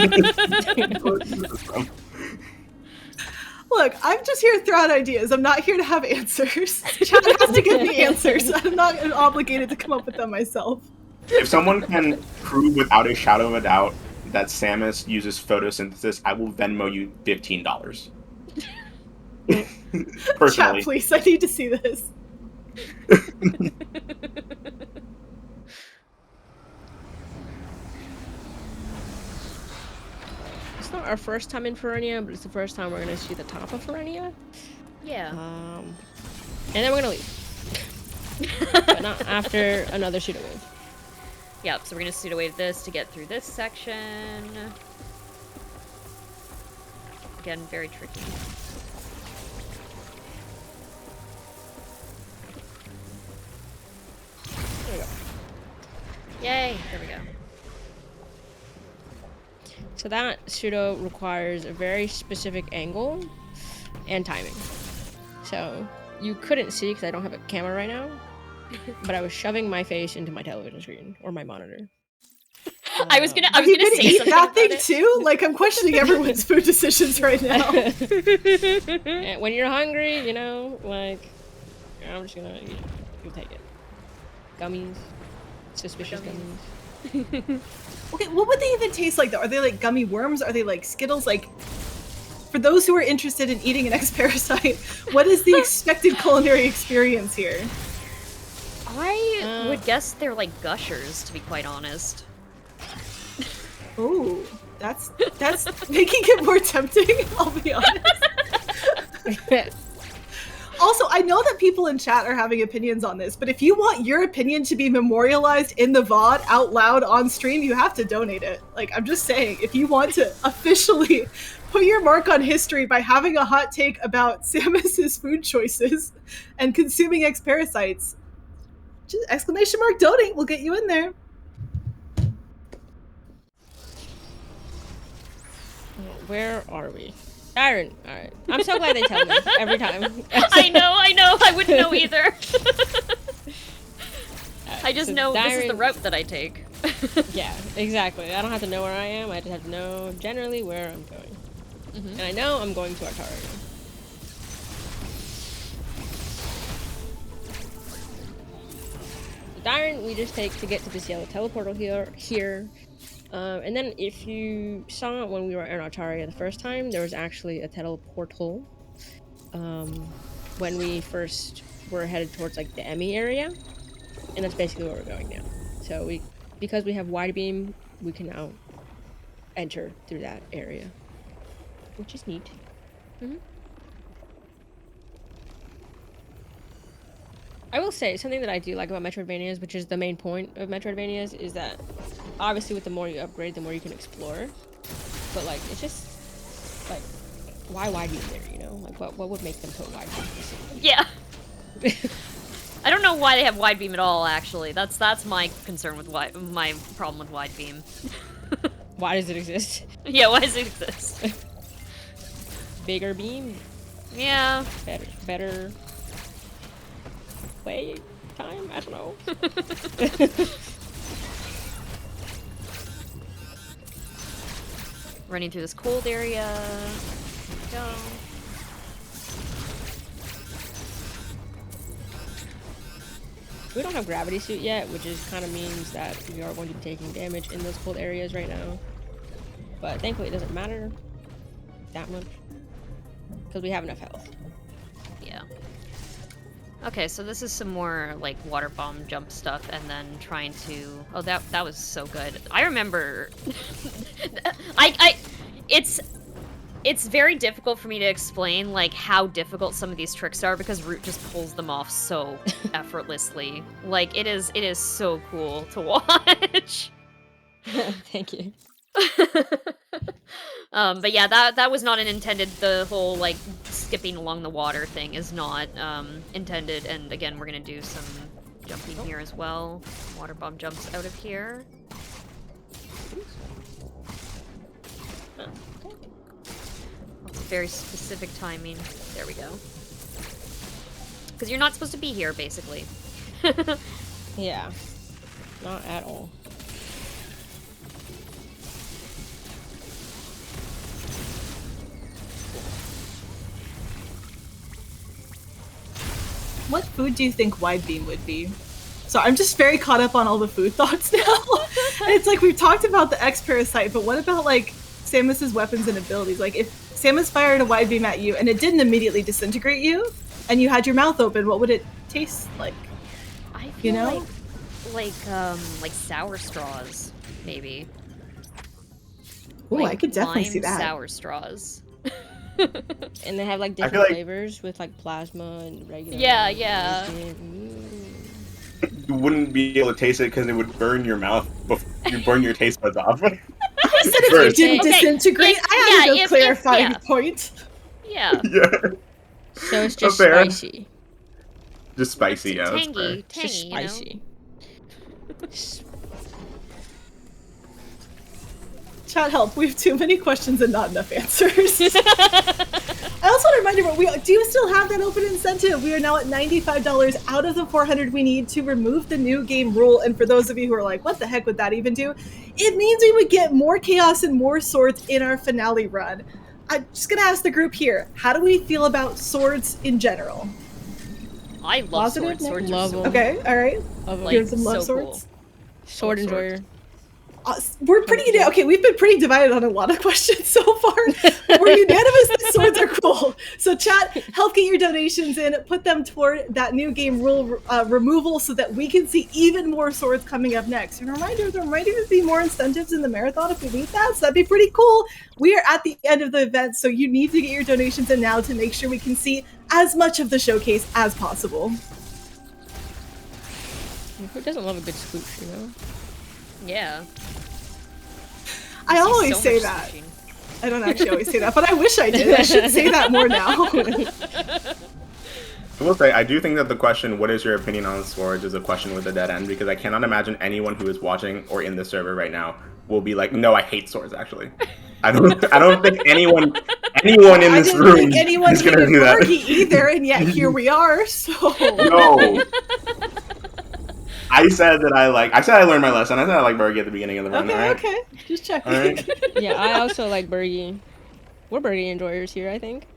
Look, I'm just here to throw out ideas. I'm not here to have answers. Chad has to give me answers. I'm not obligated to come up with them myself. If someone can prove without a shadow of a doubt that Samus uses photosynthesis, I will Venmo you $15. Personally. Chat, please. I need to see this. It's not our first time in Ferenia, but it's the first time we're gonna see the top of Ferenia. Yeah. And then we're gonna leave. But not after another pseudo wave. Yep, so we're gonna pseudo wave this to get through this section. Again, very tricky. There we go. Yay! There we go. So that pseudo requires a very specific angle and timing. So you couldn't see because I don't have a camera right now, but I was shoving my face into my television screen or my monitor. I was gonna Are you say gonna eat something that about thing it. too? Like, I'm questioning everyone's food decisions right now. And when you're hungry, like, I'm just gonna eat it. You'll take it. Gummies. Suspicious gummies. Okay, what would they even taste like though? Are they like gummy worms? Are they like Skittles? Like, for those who are interested in eating an X-Parasite, what is the expected culinary experience here? I would guess they're like gushers, to be quite honest. Ooh, that's making it more tempting, I'll be honest. Also, I know that people in chat are having opinions on this, but if you want your opinion to be memorialized in the VOD out loud on stream, you have to donate it. Like, I'm just saying, if you want to officially put your mark on history by having a hot take about Samus's food choices and consuming X-Parasites, just exclamation mark donate will get you in there. Where are we? Iron. Alright. I'm so glad they tell me every time. I know, I wouldn't know either. I just so know this is the Dyron- route that I take. Yeah, exactly. I don't have to know where I am, I just have to know generally where I'm going. And I know I'm going to Artaria. Dyron, we just take to get to this yellow teleportal here. And then if you saw when we were in Artaria the first time, there was actually a teleportal when we first were headed towards like the Emmy area, and that's basically where we're going now. So because we have wide beam, we can now enter through that area, which is neat. I will say something that I do like about Metroidvanias, which is the main point of Metroidvanias, is that obviously with the more you upgrade, the more you can explore. But like, it's just like, why wide beam there? Like what would make them put wide beam? Yeah. I don't know why they have wide beam at all. Actually, that's my concern with my problem with wide beam. Why does it exist? Yeah, why does it exist? Bigger beam, Yeah. better play time. I don't know. Running through this cold area. Here we go. We don't have gravity suit yet, which is kind of means that we are going to be taking damage in those cold areas right now. But thankfully, it doesn't matter that much because we have enough health. Yeah. Okay, so this is some more like water bomb jump stuff, and then trying to. Oh, that was so good. I remember. It's very difficult for me to explain like how difficult some of these tricks are because Root just pulls them off so effortlessly. Like it is so cool to watch. Thank you. But yeah, that was not an intended. The whole like skipping along the water thing is not intended. And again, we're gonna do some jumping here as well. Water bomb jumps out of here. Lots of very specific timing. There we go. Because you're not supposed to be here, basically. Yeah. Not at all. What food do you think Wide Beam would be? So I'm just very caught up on all the food thoughts now. It's like we've talked about the X Parasite, but what about like Samus's weapons and abilities? Like if Samus fired a Wide Beam at you and it didn't immediately disintegrate you, and you had your mouth open, what would it taste like? I feel like sour straws, maybe. Ooh, like I could definitely lime see that. Sour straws. And they have like different like- flavors with like plasma and regular. Yeah, and yeah. You wouldn't be able to taste it because it would burn your mouth before you burn your taste buds off. I said if it didn't Okay, disintegrate, I had no clarifying yeah. point. Yeah. Yeah. So it's just Fair. spicy. Just spicy, yeah. that's fair. Tangy, It's just you know? spicy. Chat help. We have too many questions and not enough answers. I also want to remind everyone, we do still have that open incentive. We are now at $95 out of the 400 we need to remove the new game rule. And for those of you who are like, what the heck would that even do? It means we would get more chaos and more swords in our finale run. I'm just going to ask the group here, how do we feel about swords in general? I love Positive, swords. Swords Love are so them. Okay, all right. like, Here's some love so swords. cool. Sword Love swords. enjoyer. We're pretty okay. We've been pretty divided on a lot of questions so far. We're unanimous that swords are cool. So, chat, help get your donations in. Put them toward that new game rule removal so that we can see even more swords coming up next. And there might even be more incentives in the marathon if we need that. So that'd be pretty cool. We are at the end of the event, so you need to get your donations in now to make sure we can see as much of the showcase as possible. Who doesn't love a good sploosh, you know? Yeah. I see always so say much that. switching. I don't actually always say that, but I wish I did. I should say that more now. I will say, I do think that the question, what is your opinion on swords, is a question with a dead end, because I cannot imagine anyone who is watching or in the server right now will be like, no, I hate swords, actually. I don't think anyone in this room think anyone is going to hated do that. Borgie either, and yet here we are, so... No. I said I learned my lesson. I said I like Bergie at the beginning of the run, Okay, alright? okay. Just checking. Alright. Yeah, I also like Bergie. We're Bergie enjoyers here, I think.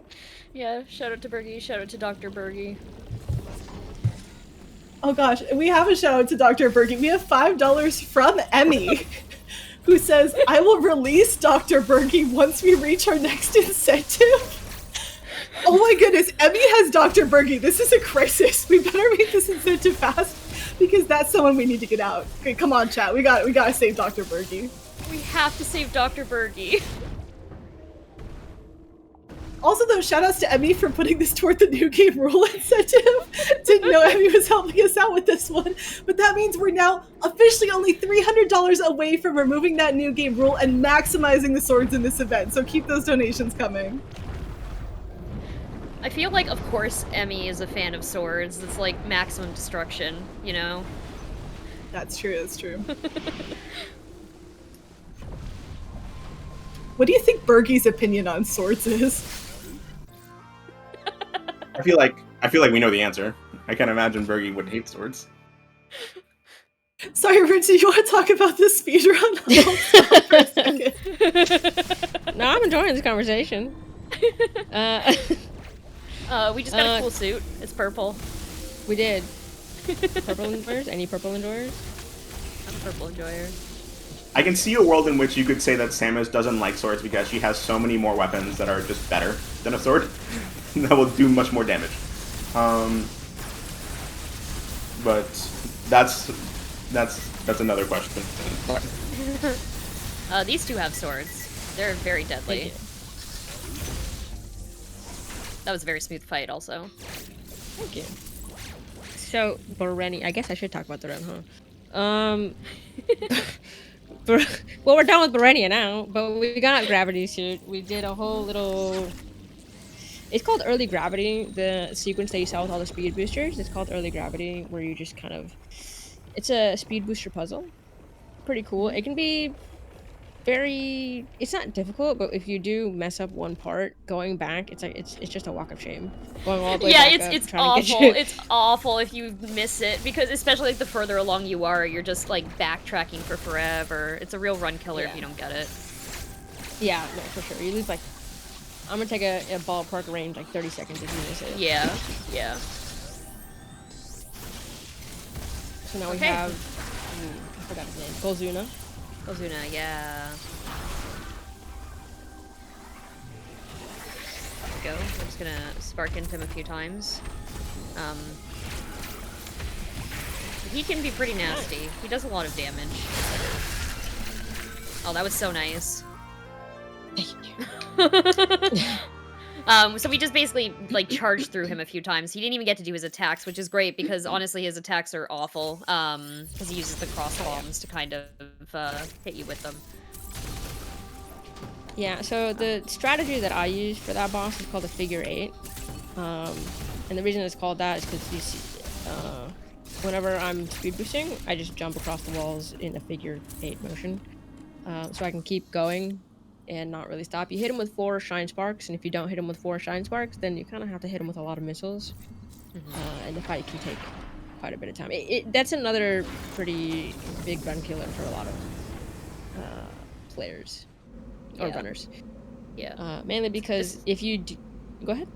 Yeah, shout out to Bergie, shout out to Dr. Bergie. Oh gosh, we have a shout out to Dr. Bergie. We have $5 from Emmy, who says, I will release Dr. Bergie once we reach our next incentive. Oh my goodness, Emmy has Dr. Bergie. This is a crisis. We better make this incentive fast because that's someone we need to get out. Okay, come on, chat. We gotta save Dr. Bergie. We have to save Dr. Bergie. Also, though, shoutouts to Emmy for putting this toward the new game rule incentive. Didn't know Emmy was helping us out with this one. But that means we're now officially only $300 away from removing that new game rule and maximizing the swords in this event. So keep those donations coming. I feel like, of course, Emmy is a fan of swords. It's like maximum destruction, you know? That's true, that's true. What do you think Bergie's opinion on swords is? I feel like we know the answer. I can't imagine Bergie would hate swords. Sorry, Rich, do you want to talk about the speedrun? For a second. No, I'm enjoying this conversation. We just got a cool suit. It's purple. We did. Purple enjoyers? Any purple enjoyers? I'm a purple enjoyer. I can see a world in which you could say that Samus doesn't like swords because she has so many more weapons that are just better than a sword that will do much more damage. but that's another question. These two have swords. They're very deadly. That was a very smooth fight, also. Thank you. So, Bereni, I guess I should talk about the run, huh? Well, we're done with Berenia now, but we got Gravity Suit. We did a whole little... It's called Early Gravity, the sequence that you saw with all the speed boosters. It's called Early Gravity, where you just kind of... It's a speed booster puzzle. Pretty cool. It can be very... It's not difficult, but if you do mess up one part, going back, it's like it's just a walk of shame. Going all the way back up, it's trying to get awful. you... It's awful if you miss it, because especially like the further along you are, you're just like backtracking for forever. It's a real run killer if you don't get it. Yeah, no, for sure. You lose like... I'm gonna take a ballpark range, like 30 seconds if you miss it. Yeah. So now we have... I forgot his name. Golzuna, yeah. There we go. I'm just gonna spark into him a few times. He can be pretty nasty. He does a lot of damage. Oh, that was so nice. So we just basically like charged through him a few times. He didn't even get to do his attacks, which is great because honestly his attacks are awful. Because he uses the cross bombs to kind of hit you with them. Yeah, so the strategy that I use for that boss is called the figure 8. And the reason it's called that is because you see, whenever I'm speed boosting, I just jump across the walls in a figure 8 motion. So I can keep going and not really stop. You hit him with 4 shine sparks, and if you don't hit him with 4 shine sparks, then you kind of have to hit him with a lot of missiles. And the fight can take quite a bit of time. That's another pretty big run killer for a lot of players or runners. Yeah. Mainly because if you do... Go ahead.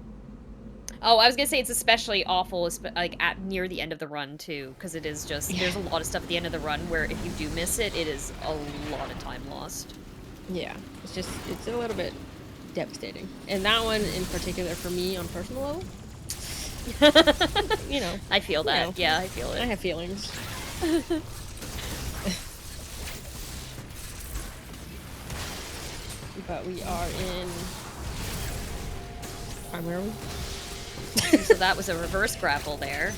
Oh, I was gonna say it's especially awful, like at near the end of the run too, because it is just there's a lot of stuff at the end of the run where if you do miss it, it is a lot of time lost. Yeah, it's a little bit devastating. And that one in particular for me on personal level, you know. I feel that. Yeah, I feel it. I have feelings. But we are in... Where are we? So that was a reverse grapple there.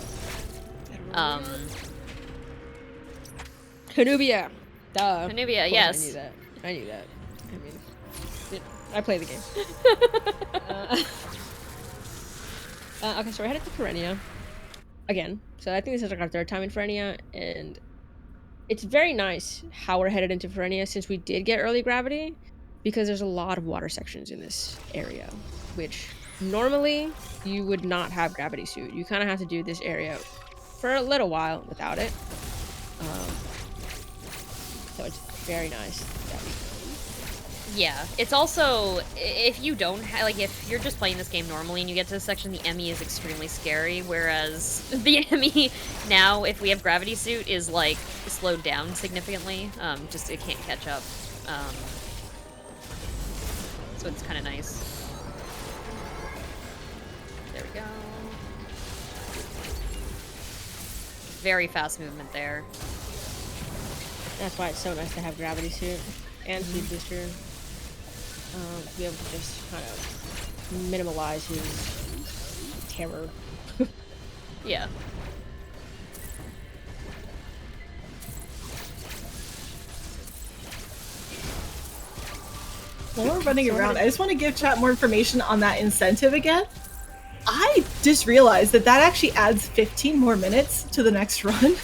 Hanubia! Duh. Hanubia, yes. I knew that. I mean, I play the game. Okay, so we're headed to Ferenia. Again. So I think this is like our 3rd time in Ferenia, and it's very nice how we're headed into Ferenia since we did get early gravity, because there's a lot of water sections in this area, which normally you would not have gravity suit. You kind of have to do this area for a little while without it. So it's very nice that we... Yeah, it's also, if you don't have, like, if you're just playing this game normally and you get to this section, the Emmy is extremely scary, whereas the Emmy now, if we have gravity suit, is, like, slowed down significantly. Just, it can't catch up. So it's kind of nice. There we go. Very fast movement there. That's why it's so nice to have gravity suit and speed booster. To be able to just kind of minimalize his terror. Yeah. While we're running around, I just want to give chat more information on that incentive again. I just realized that actually adds 15 more minutes to the next run.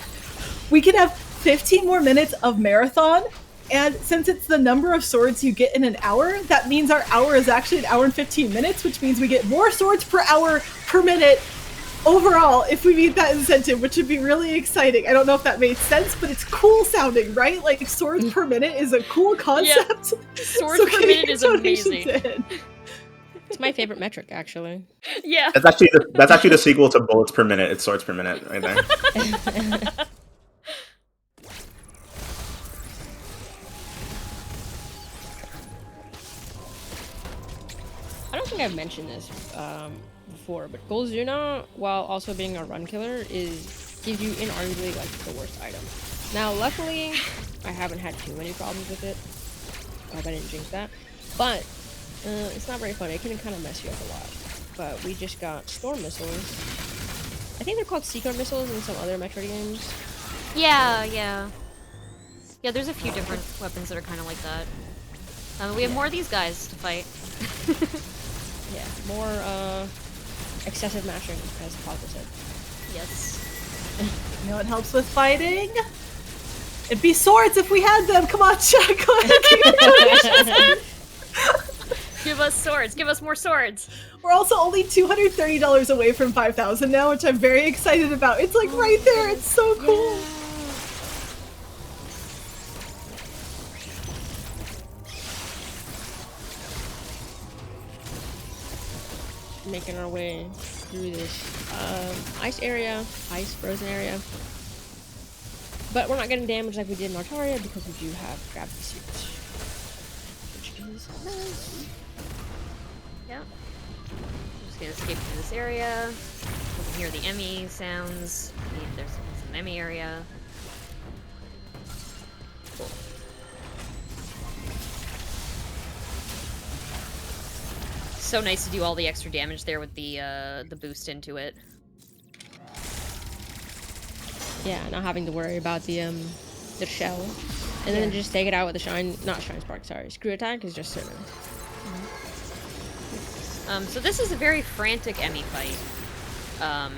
We can have 15 more minutes of marathon, and since it's the number of swords you get in an hour, that means our hour is actually 1 hour and 15 minutes, which means we get more swords per hour per minute overall if we meet that incentive, which would be really exciting. I don't know if that made sense, but it's cool sounding, right? Like, swords per minute is a cool concept. Yeah. Swords per minute is amazing. It's my favorite metric, actually. Yeah. That's actually the sequel to bullets per minute. It's swords per minute right there. I don't think I've mentioned this before, but Golzuna, while also being a run killer, is gives you inarguably like the worst item. Now, luckily, I haven't had too many problems with it. I hope I didn't jinx that. But it's not very fun. It can kind of mess you up a lot. But we just got storm missiles. I think they're called secret missiles in some other Metroid games. Yeah, yeah. Yeah, there's a few different weapons that are kind of like that. We have more of these guys to fight. Yeah, more excessive mashing, as Papa said. Yes. You know what helps with fighting? It'd be swords if we had them. Come on, Chuck. Go ahead. Give us swords. Give us more swords. We're also only $230 away from 5,000 now, which I'm very excited about. It's like right there. It's so cool. Yeah. Making our way through this ice area, ice frozen area. But we're not getting damaged like we did in Artaria because we do have gravity suits. Which is nice. Yeah. I'm just gonna escape through this area. You can hear the Emmy sounds. There's an Emmy area. Cool. So nice to do all the extra damage there with the boost into it. Yeah, not having to worry about the shell. And then just take it out with the shine spark, sorry. Screw attack is just so nice. So this is a very frantic Emmy fight.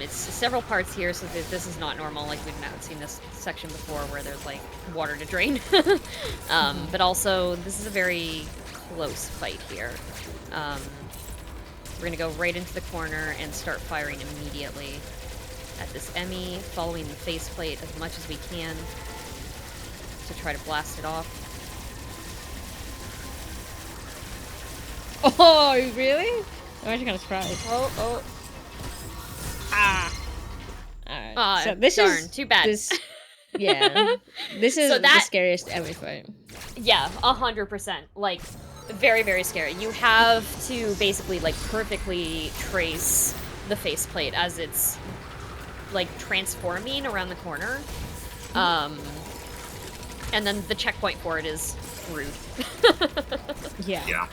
It's several parts here, so this is not normal. Like, we've not seen this section before where there's, like, water to drain. But also, this is a very close fight here. We're gonna go right into the corner and start firing immediately at this Emmy, following the faceplate as much as we can to try to blast it off. Oh, really? I'm actually kind of surprised. Oh. Ah. Alright. Ah, So this darn, is too bad. Yeah. This is So the that- scariest Emmy fight. Yeah, 100%. Like, very, very scary. You have to basically, like, perfectly trace the faceplate as it's, like, transforming around the corner. And then the checkpoint for it is rude. Yeah. Yeah.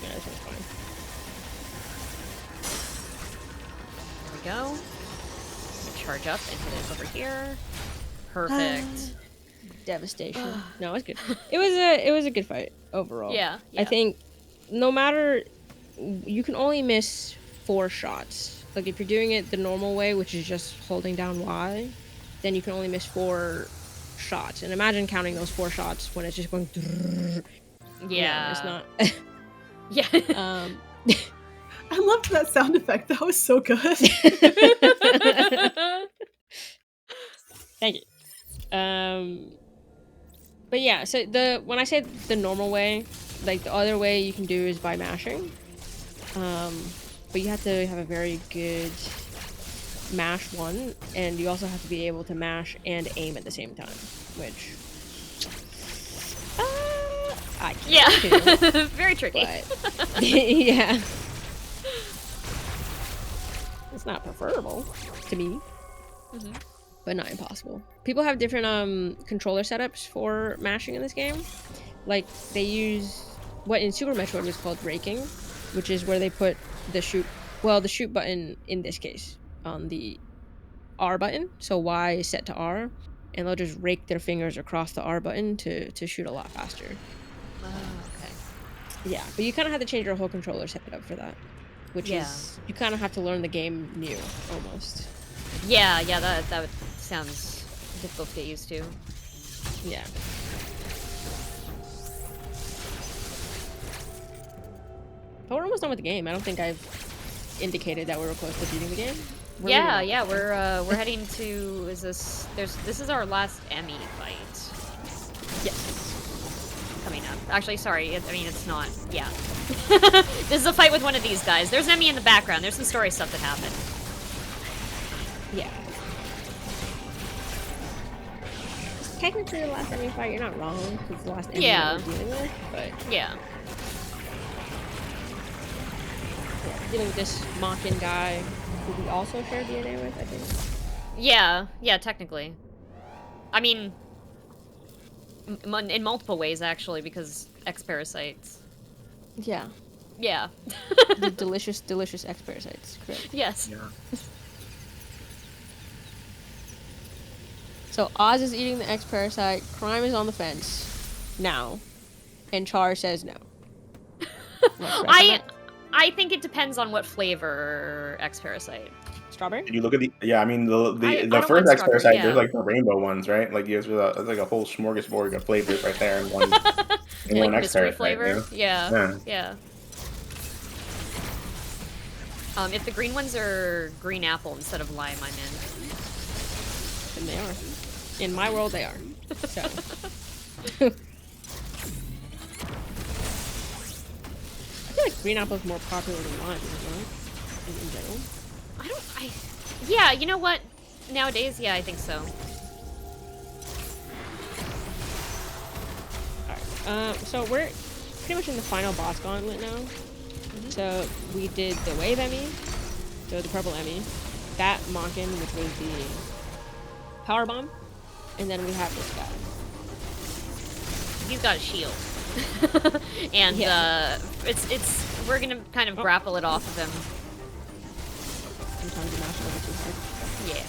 Yeah, this one's fine. There we go. Charge up and hit it over here. Perfect. Devastation. No, it's good. It was a good fight overall. Yeah. I think no matter, you can only miss 4 shots. Like if you're doing it the normal way, which is just holding down Y, then you can only miss 4 shots. And imagine counting those 4 shots when it's just going. Yeah. It's not. Yeah. I loved that sound effect. That was so good. Thank you. But yeah, so when I say the normal way, like the other way you can do is by mashing. But you have to have a very good mash one, and you also have to be able to mash and aim at the same time, which I can't do. Very tricky. But yeah, it's not preferable to me. But not impossible. People have different controller setups for mashing in this game. Like they use what in Super Metroid was called raking, which is where they put the shoot button in this case on the R button. So Y is set to R, and they'll just rake their fingers across the R button to shoot a lot faster. Oh, okay. Yeah, but you kind of have to change your whole controller setup for that, which is you kind of have to learn the game new almost. Yeah, that sounds difficult to get used to. Yeah. But we're almost done with the game. I don't think I've indicated that we were close to beating the game. We're heading to this is our last Emmy fight. Yes. Coming up. Actually, sorry. I mean, it's not. Yeah. This is a fight with one of these guys. There's Emmy in the background. There's some story stuff that happened. Yeah. technically the last enemy fight. You're not wrong, because it's the last enemy Yeah. that we're dealing with. But Yeah. dealing with this Mockin guy, who we also share DNA with, I think. Yeah. Yeah. Technically. I mean, in multiple ways actually, because X parasites. Yeah. Yeah. The delicious, delicious X parasites. Correct. Yes. Yeah. So Oz is eating the X parasite. Crime is on the fence now, and Char says no. I think it depends on what flavor X parasite. Strawberry. Did you look at the? Yeah, I mean I the don't first mind X strawberry, parasite. yeah. There's like the rainbow ones, right? Like it's like a whole smorgasbord of flavors right there in one. In Like one X mystery parasite, flavor. you know? Yeah. Yeah. If the green ones are green apple instead of lime, I'm in. And they are. In my world, they are. So. I feel like green apple is more popular than lime, isn't it? In general. Yeah, you know what? Nowadays, yeah, I think so. Alright, so we're pretty much in the final boss gauntlet now. So we did the wave Emmy, so the purple Emmy, that Mockin, which was the power bomb, and then we have this guy. He's got a shield. And we're gonna kind of grapple it off of him. Sometimes you mash it over too hard. Yeah.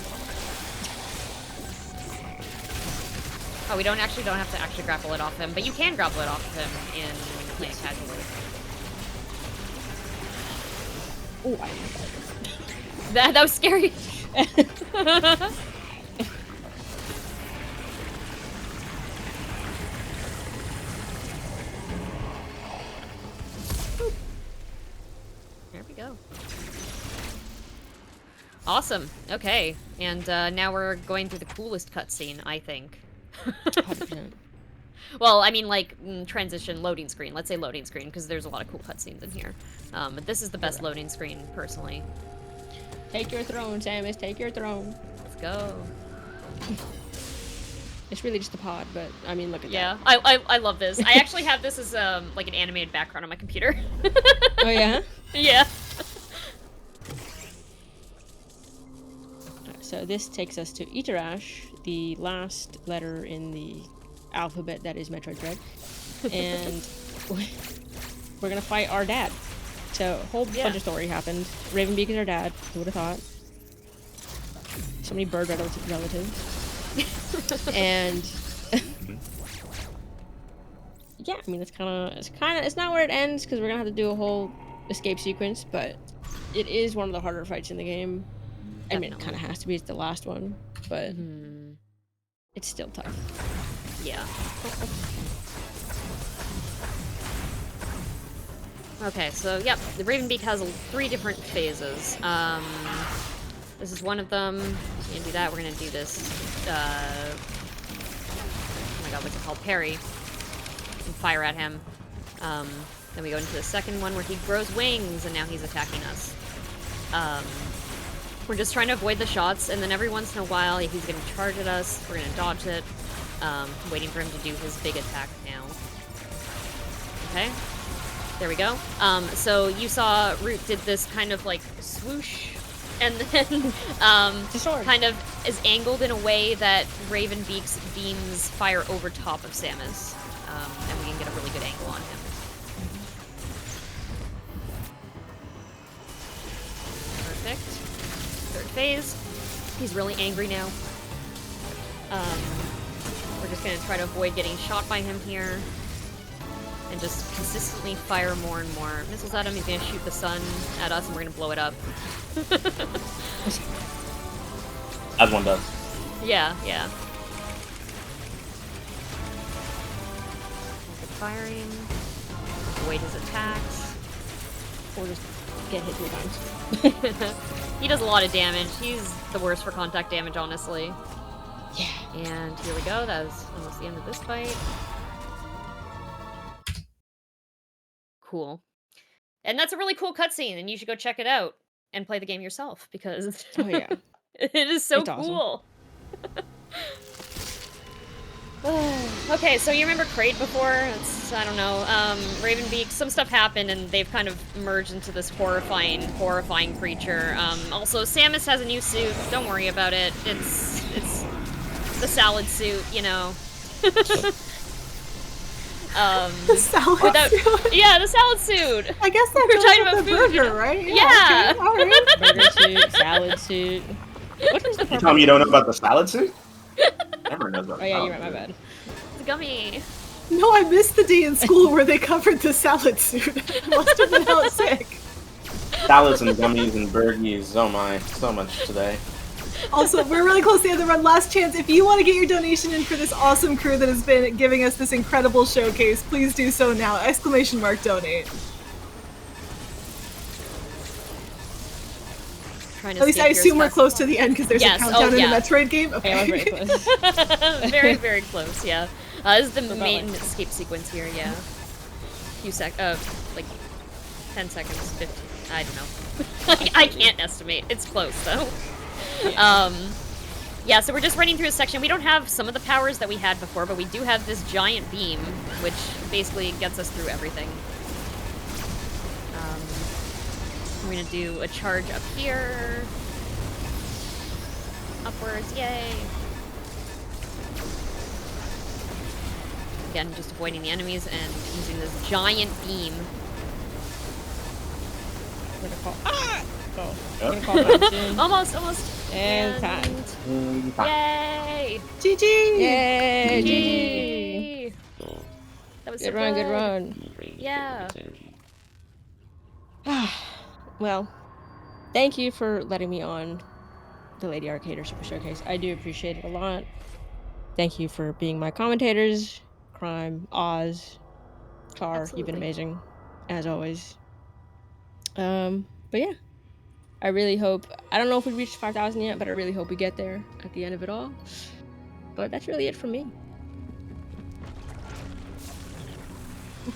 Oh, we don't have to actually grapple it off him, but you can grapple it off of him in playing casually. Oh, I That was scary. There we go. Awesome. Okay, and now we're going through the coolest cutscene, I think. 100%. Well, I mean, like, transition, loading screen. Let's say loading screen, because there's a lot of cool cutscenes in here. But this is the best loading screen, personally. Take your throne, Samus. Take your throne. Let's go. It's really just a pod, but I mean, look at Yeah, that. I love this. I actually have this as like an animated background on my computer. Oh yeah. Yeah. So this takes us to Iterash, the last letter in the alphabet that is Metroid Dread, and we're gonna fight our dad. So a whole bunch of story happened. Ravenbeak is our dad. Who would have thought? So many bird relatives. And yeah, I mean it's not where it ends because we're gonna have to do a whole escape sequence, but it is one of the harder fights in the game. I mean, it kind of has to be. It's the last one, but it's still tough. Yeah. Okay, so yep, the Ravenbeak has 3 different phases. This is one of them. We're gonna do that. We're gonna do this. Oh my god, what's it called? Parry. And fire at him. Then we go into the second one where he grows wings and now he's attacking us. We're just trying to avoid the shots, and then every once in a while he's gonna charge at us. We're gonna dodge it. Waiting for him to do his big attack now. Okay. There we go. So you saw Root did this kind of like swoosh, and then kind of is angled in a way that Ravenbeak's beams fire over top of Samus, and we can get a really good angle on him. Perfect. Third phase. He's really angry now. We're just gonna try to avoid getting shot by him here. And just consistently fire more and more missiles at him. He's gonna shoot the sun at us and we're gonna blow it up. As one does. Yeah. Good firing. Avoid his attacks. Or just get hit 3 times. He does a lot of damage. He's the worst for contact damage, honestly. Yeah. And here we go. That was almost the end of this fight. Cool. And that's a really cool cutscene, and you should go check it out and play the game yourself, because Oh yeah. it is so It's awesome. cool. Okay, so you remember Crate before? It's, I don't know, Ravenbeak, some stuff happened and they've kind of merged into this horrifying creature. Also, Samus has a new suit, don't worry about it. It's the salad suit, you know. The salad suit? Yeah, the salad suit! I guess that We're talking goes about with the food, burger, you know? right? Yeah! Okay, all right. Burger suit, salad suit. What is the You tell me you don't know about the salad suit? Everyone knows about Oh yeah, salad you're right, my suit. bad. It's a gummy. No, I missed the day in school where they covered the salad suit. I must have been out sick. Salads and gummies and burgies. Oh my, so much today. Also, we're really close to the end of the run. Last chance. If you want to get your donation in for this awesome crew that has been giving us this incredible showcase, please do so now. ! Donate. At least I assume we're close to the end because there's a countdown in the Metroid game. Okay. Yeah, I was very close. Very, very close, yeah. This is the main escape sequence here, yeah. Few like 10 seconds, 15, I don't know. I can't estimate. It's close, though. Yeah, so we're just running through a section. We don't have some of the powers that we had before, but we do have this giant beam, which basically gets us through everything. We're gonna do a charge up here. Upwards, yay! Again, just avoiding the enemies and using this giant beam. I'm gonna call. Ah! Oh, I'm gonna call mine soon. Almost. And time. Yay! GG! Yay! GG! That was Good run, good run. Yeah. Well, thank you for letting me on the Lady Arcader Super Showcase. I do appreciate it a lot. Thank you for being my commentators. Crime, Oz, Char, you've been amazing, as always. But yeah, I really hope, I don't know if we reached 5,000 yet, but I really hope we get there at the end of it all. But that's really it from me.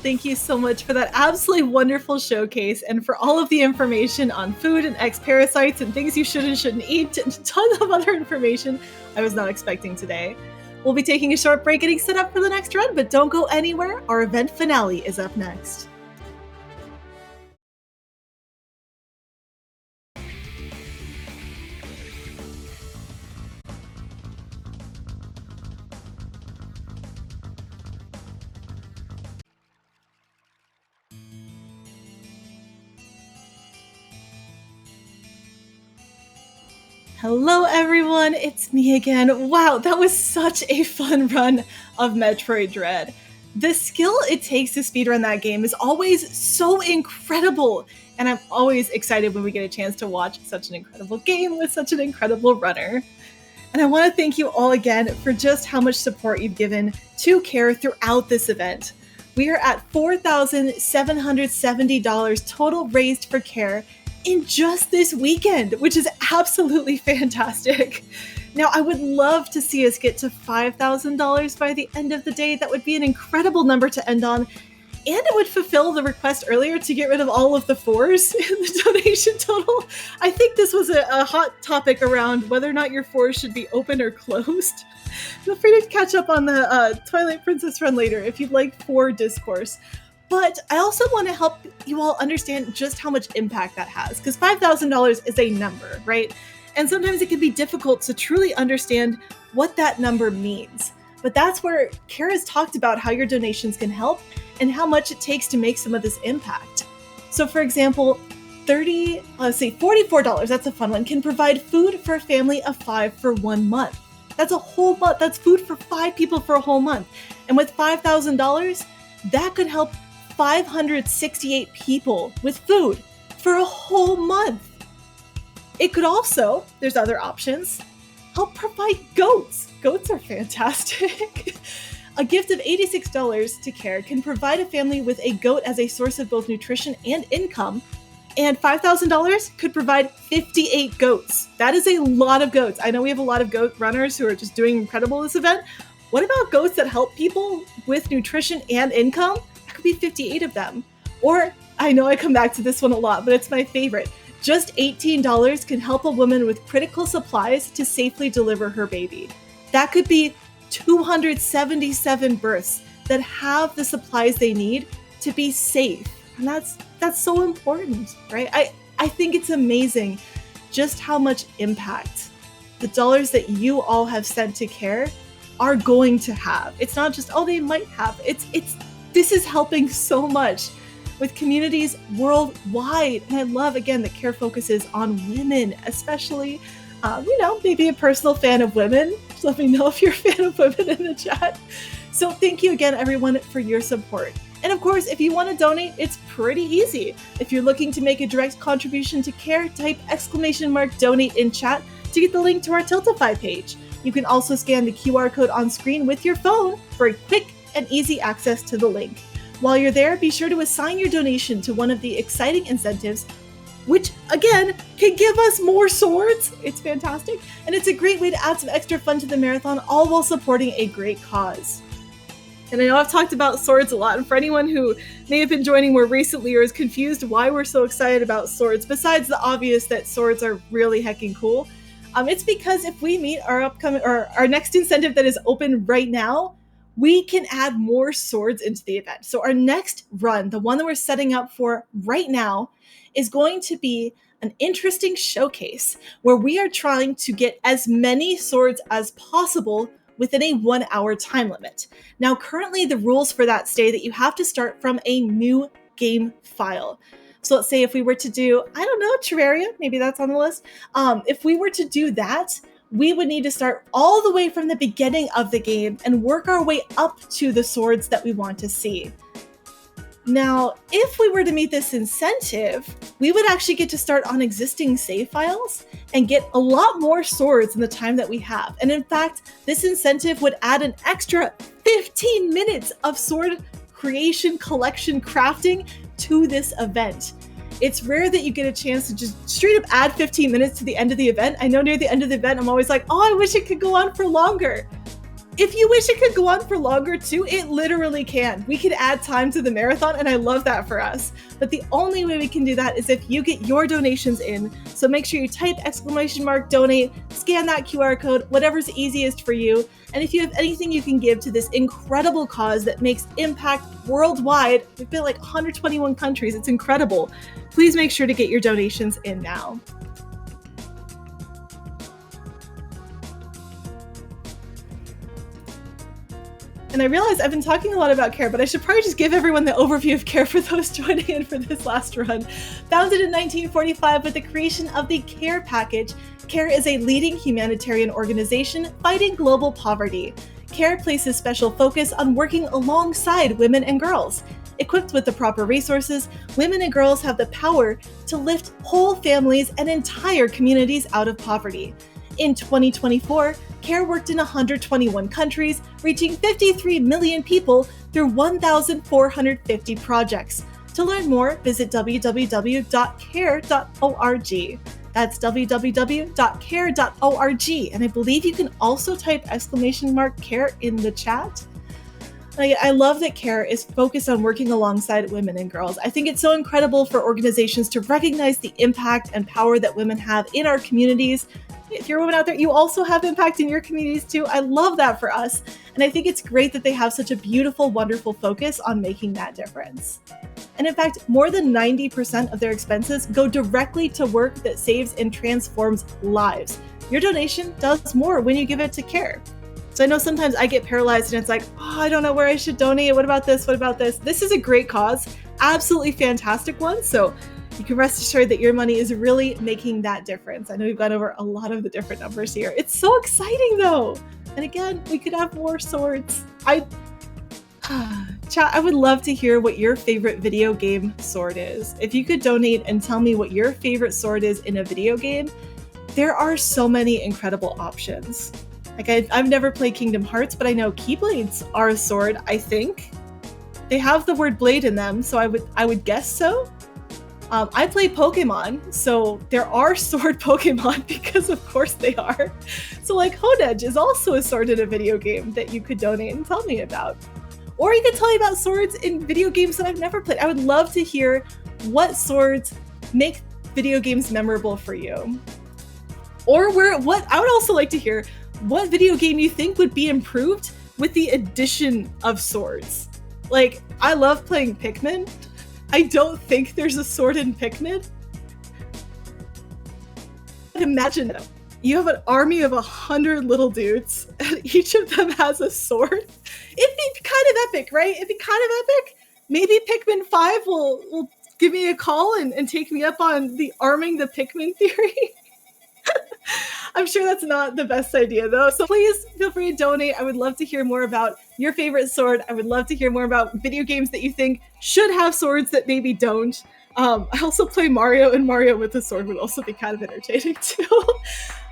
Thank you so much for that absolutely wonderful showcase and for all of the information on food and X-parasites and things you should and shouldn't eat and tons of other information I was not expecting today. We'll be taking a short break getting set up for the next run, but don't go anywhere. Our event finale is up next. Hello everyone, it's me again. Wow, that was such a fun run of Metroid Dread. The skill it takes to speedrun that game is always so incredible, and I'm always excited when we get a chance to watch such an incredible game with such an incredible runner. And I want to thank you all again for just how much support you've given to CARE throughout this event. We are at $4,770 total raised for CARE in just this weekend, which is absolutely fantastic. Now, I would love to see us get to $5,000 by the end of the day. That would be an incredible number to end on, and it would fulfill the request earlier to get rid of all of the 4s in the donation total. I think this was a hot topic around whether or not your 4s should be open or closed. Feel free to catch up on the Twilight Princess run later if you'd like 4 discourse. But I also want to help you all understand just how much impact that has, because $5,000 is a number, right? And sometimes it can be difficult to truly understand what that number means. But that's where CARE has talked about how your donations can help and how much it takes to make some of this impact. So for example, $44, that's a fun one, can provide food for a family of 5 for 1 month. That's a whole month. That's food for 5 people for a whole month. And with $5,000, that could help 568 people with food for a whole month. It could also, there's other options, help provide goats. Goats are fantastic. A gift of $86 to CARE can provide a family with a goat as a source of both nutrition and income, and $5,000 could provide 58 goats. That is a lot of goats. I know we have a lot of goat runners who are just doing incredible this event. What about goats that help people with nutrition and income? Could be 58 of them. Or, I know I come back to this one a lot, but it's my favorite. Just $18 can help a woman with critical supplies to safely deliver her baby. That could be 277 births that have the supplies they need to be safe. And that's so important, right? I think it's amazing just how much impact the dollars that you all have sent to care are going to have. It's not just, oh, they might have. This is helping so much with communities worldwide. And I love, again, that CARE focuses on women, especially, maybe a personal fan of women. Just let me know if you're a fan of women in the chat. So thank you again, everyone, for your support. And of course, if you want to donate, it's pretty easy. If you're looking to make a direct contribution to CARE, type !donate in chat to get the link to our Tiltify page. You can also scan the QR code on screen with your phone for a quick and easy access to the link. While you're there, be sure to assign your donation to one of the exciting incentives, which again can give us more swords. It's fantastic. And it's a great way to add some extra fun to the marathon, all while supporting a great cause. And I know I've talked about swords a lot, and for anyone who may have been joining more recently or is confused why we're so excited about swords, besides the obvious that swords are really heckin' cool, it's because if we meet our next incentive that is open right now, we can add more swords into the event. So our next run, the one that we're setting up for right now, is going to be an interesting showcase where we are trying to get as many swords as possible within a 1 hour time limit. Now, currently the rules for that say that you have to start from a new game file. So let's say if we were to do, Terraria, maybe that's on the list. If we were to do that, we would need to start all the way from the beginning of the game and work our way up to the swords that we want to see. Now, if we were to meet this incentive, we would actually get to start on existing save files and get a lot more swords in the time that we have. And in fact, this incentive would add an extra 15 minutes of sword creation, collection, crafting to this event. It's rare that you get a chance to just straight up add 15 minutes to the end of the event. I know near the end of the event, I'm always like, oh, I wish it could go on for longer. If you wish it could go on for longer too, it literally can. We could add time to the marathon, and I love that for us. But the only way we can do that is if you get your donations in. So make sure you type !donate, scan that QR code, whatever's easiest for you. And if you have anything you can give to this incredible cause that makes impact worldwide, we've been like 121 countries, it's incredible. Please make sure to get your donations in now. And I realize I've been talking a lot about CARE, but I should probably just give everyone the overview of CARE for those joining in for this last run. Founded in 1945 with the creation of the CARE package, CARE is a leading humanitarian organization fighting global poverty. CARE places special focus on working alongside women and girls. Equipped with the proper resources, women and girls have the power to lift whole families and entire communities out of poverty. In 2024, CARE worked in 121 countries, reaching 53 million people through 1,450 projects. To learn more, visit www.care.org. That's www.care.org. And I believe you can also type !CARE in the chat. I love that CARE is focused on working alongside women and girls. I think it's so incredible for organizations to recognize the impact and power that women have in our communities. If you're a woman out there, you also have impact in your communities too. I love that for us. And I think it's great that they have such a beautiful, wonderful focus on making that difference. And in fact, more than 90% of their expenses go directly to work that saves and transforms lives. Your donation does more when you give it to CARE. So I know sometimes I get paralyzed and it's like, oh, I don't know where I should donate. What about this? What about this? This is a great cause. Absolutely fantastic one. So you can rest assured that your money is really making that difference. I know we've gone over a lot of the different numbers here. It's so exciting though. And again, we could have more swords. Chat, I would love to hear what your favorite video game sword is. If you could donate and tell me what your favorite sword is in a video game, there are so many incredible options. Like I've never played Kingdom Hearts, but I know Keyblades are a sword, I think. They have the word blade in them, so I would guess so. I play Pokemon, so there are sword Pokemon because of course they are. So like Honedge is also a sword in a video game that you could donate and tell me about. Or you could tell me about swords in video games that I've never played. I would love to hear what swords make video games memorable for you. Or what I would also like to hear, what video game you think would be improved with the addition of swords. Like, I love playing Pikmin. I don't think there's a sword in Pikmin. Imagine you have an army of 100 little dudes, and each of them has a sword. It'd be kind of epic, right? It'd be kind of epic. Maybe Pikmin 5 will give me a call and take me up on the arming the Pikmin theory. I'm sure that's not the best idea, though. So please feel free to donate. I would love to hear more about your favorite sword. I would love to hear more about video games that you think should have swords that maybe don't. I also play Mario, and Mario with a sword would also be kind of entertaining, too.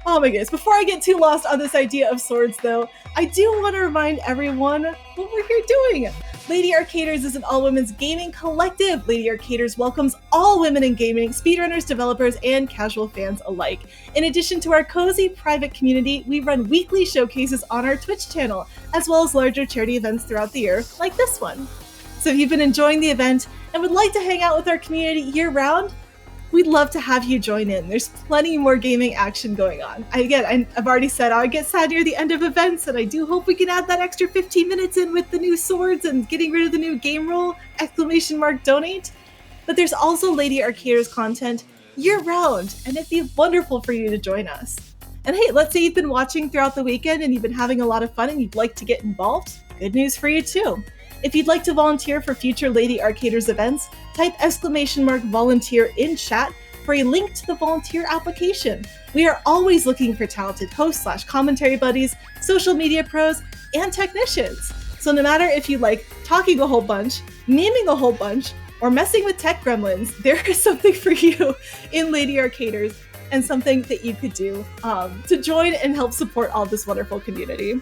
Oh my goodness. Before I get too lost on this idea of swords, though, I do want to remind everyone what we're here doing. Lady Arcaders is an all-women's gaming collective. Lady Arcaders welcomes all women in gaming, speedrunners, developers, and casual fans alike. In addition to our cozy private community, we run weekly showcases on our Twitch channel, as well as larger charity events throughout the year, like this one. So if you've been enjoying the event and would like to hang out with our community year-round, we'd love to have you join in. There's plenty more gaming action going on. I've already said I get sad near the end of events, and I do hope we can add that extra 15 minutes in with the new swords and getting rid of the new game rule, ! Donate. But there's also Lady Arcaders content year-round, and it'd be wonderful for you to join us. And hey, let's say you've been watching throughout the weekend and you've been having a lot of fun and you'd like to get involved. Good news for you too. If you'd like to volunteer for future Lady Arcaders events, type !volunteer in chat for a link to the volunteer application. We are always looking for talented hosts / commentary buddies, social media pros, and technicians. So no matter if you like talking a whole bunch, memeing a whole bunch, or messing with tech gremlins, there is something for you in Lady Arcaders and something that you could do to join and help support all this wonderful community.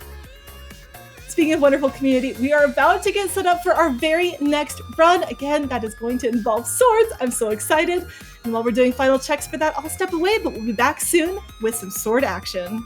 Speaking of wonderful community, we are about to get set up for our very next run. Again, that is going to involve swords. I'm so excited. And while we're doing final checks for that, I'll step away, but we'll be back soon with some sword action.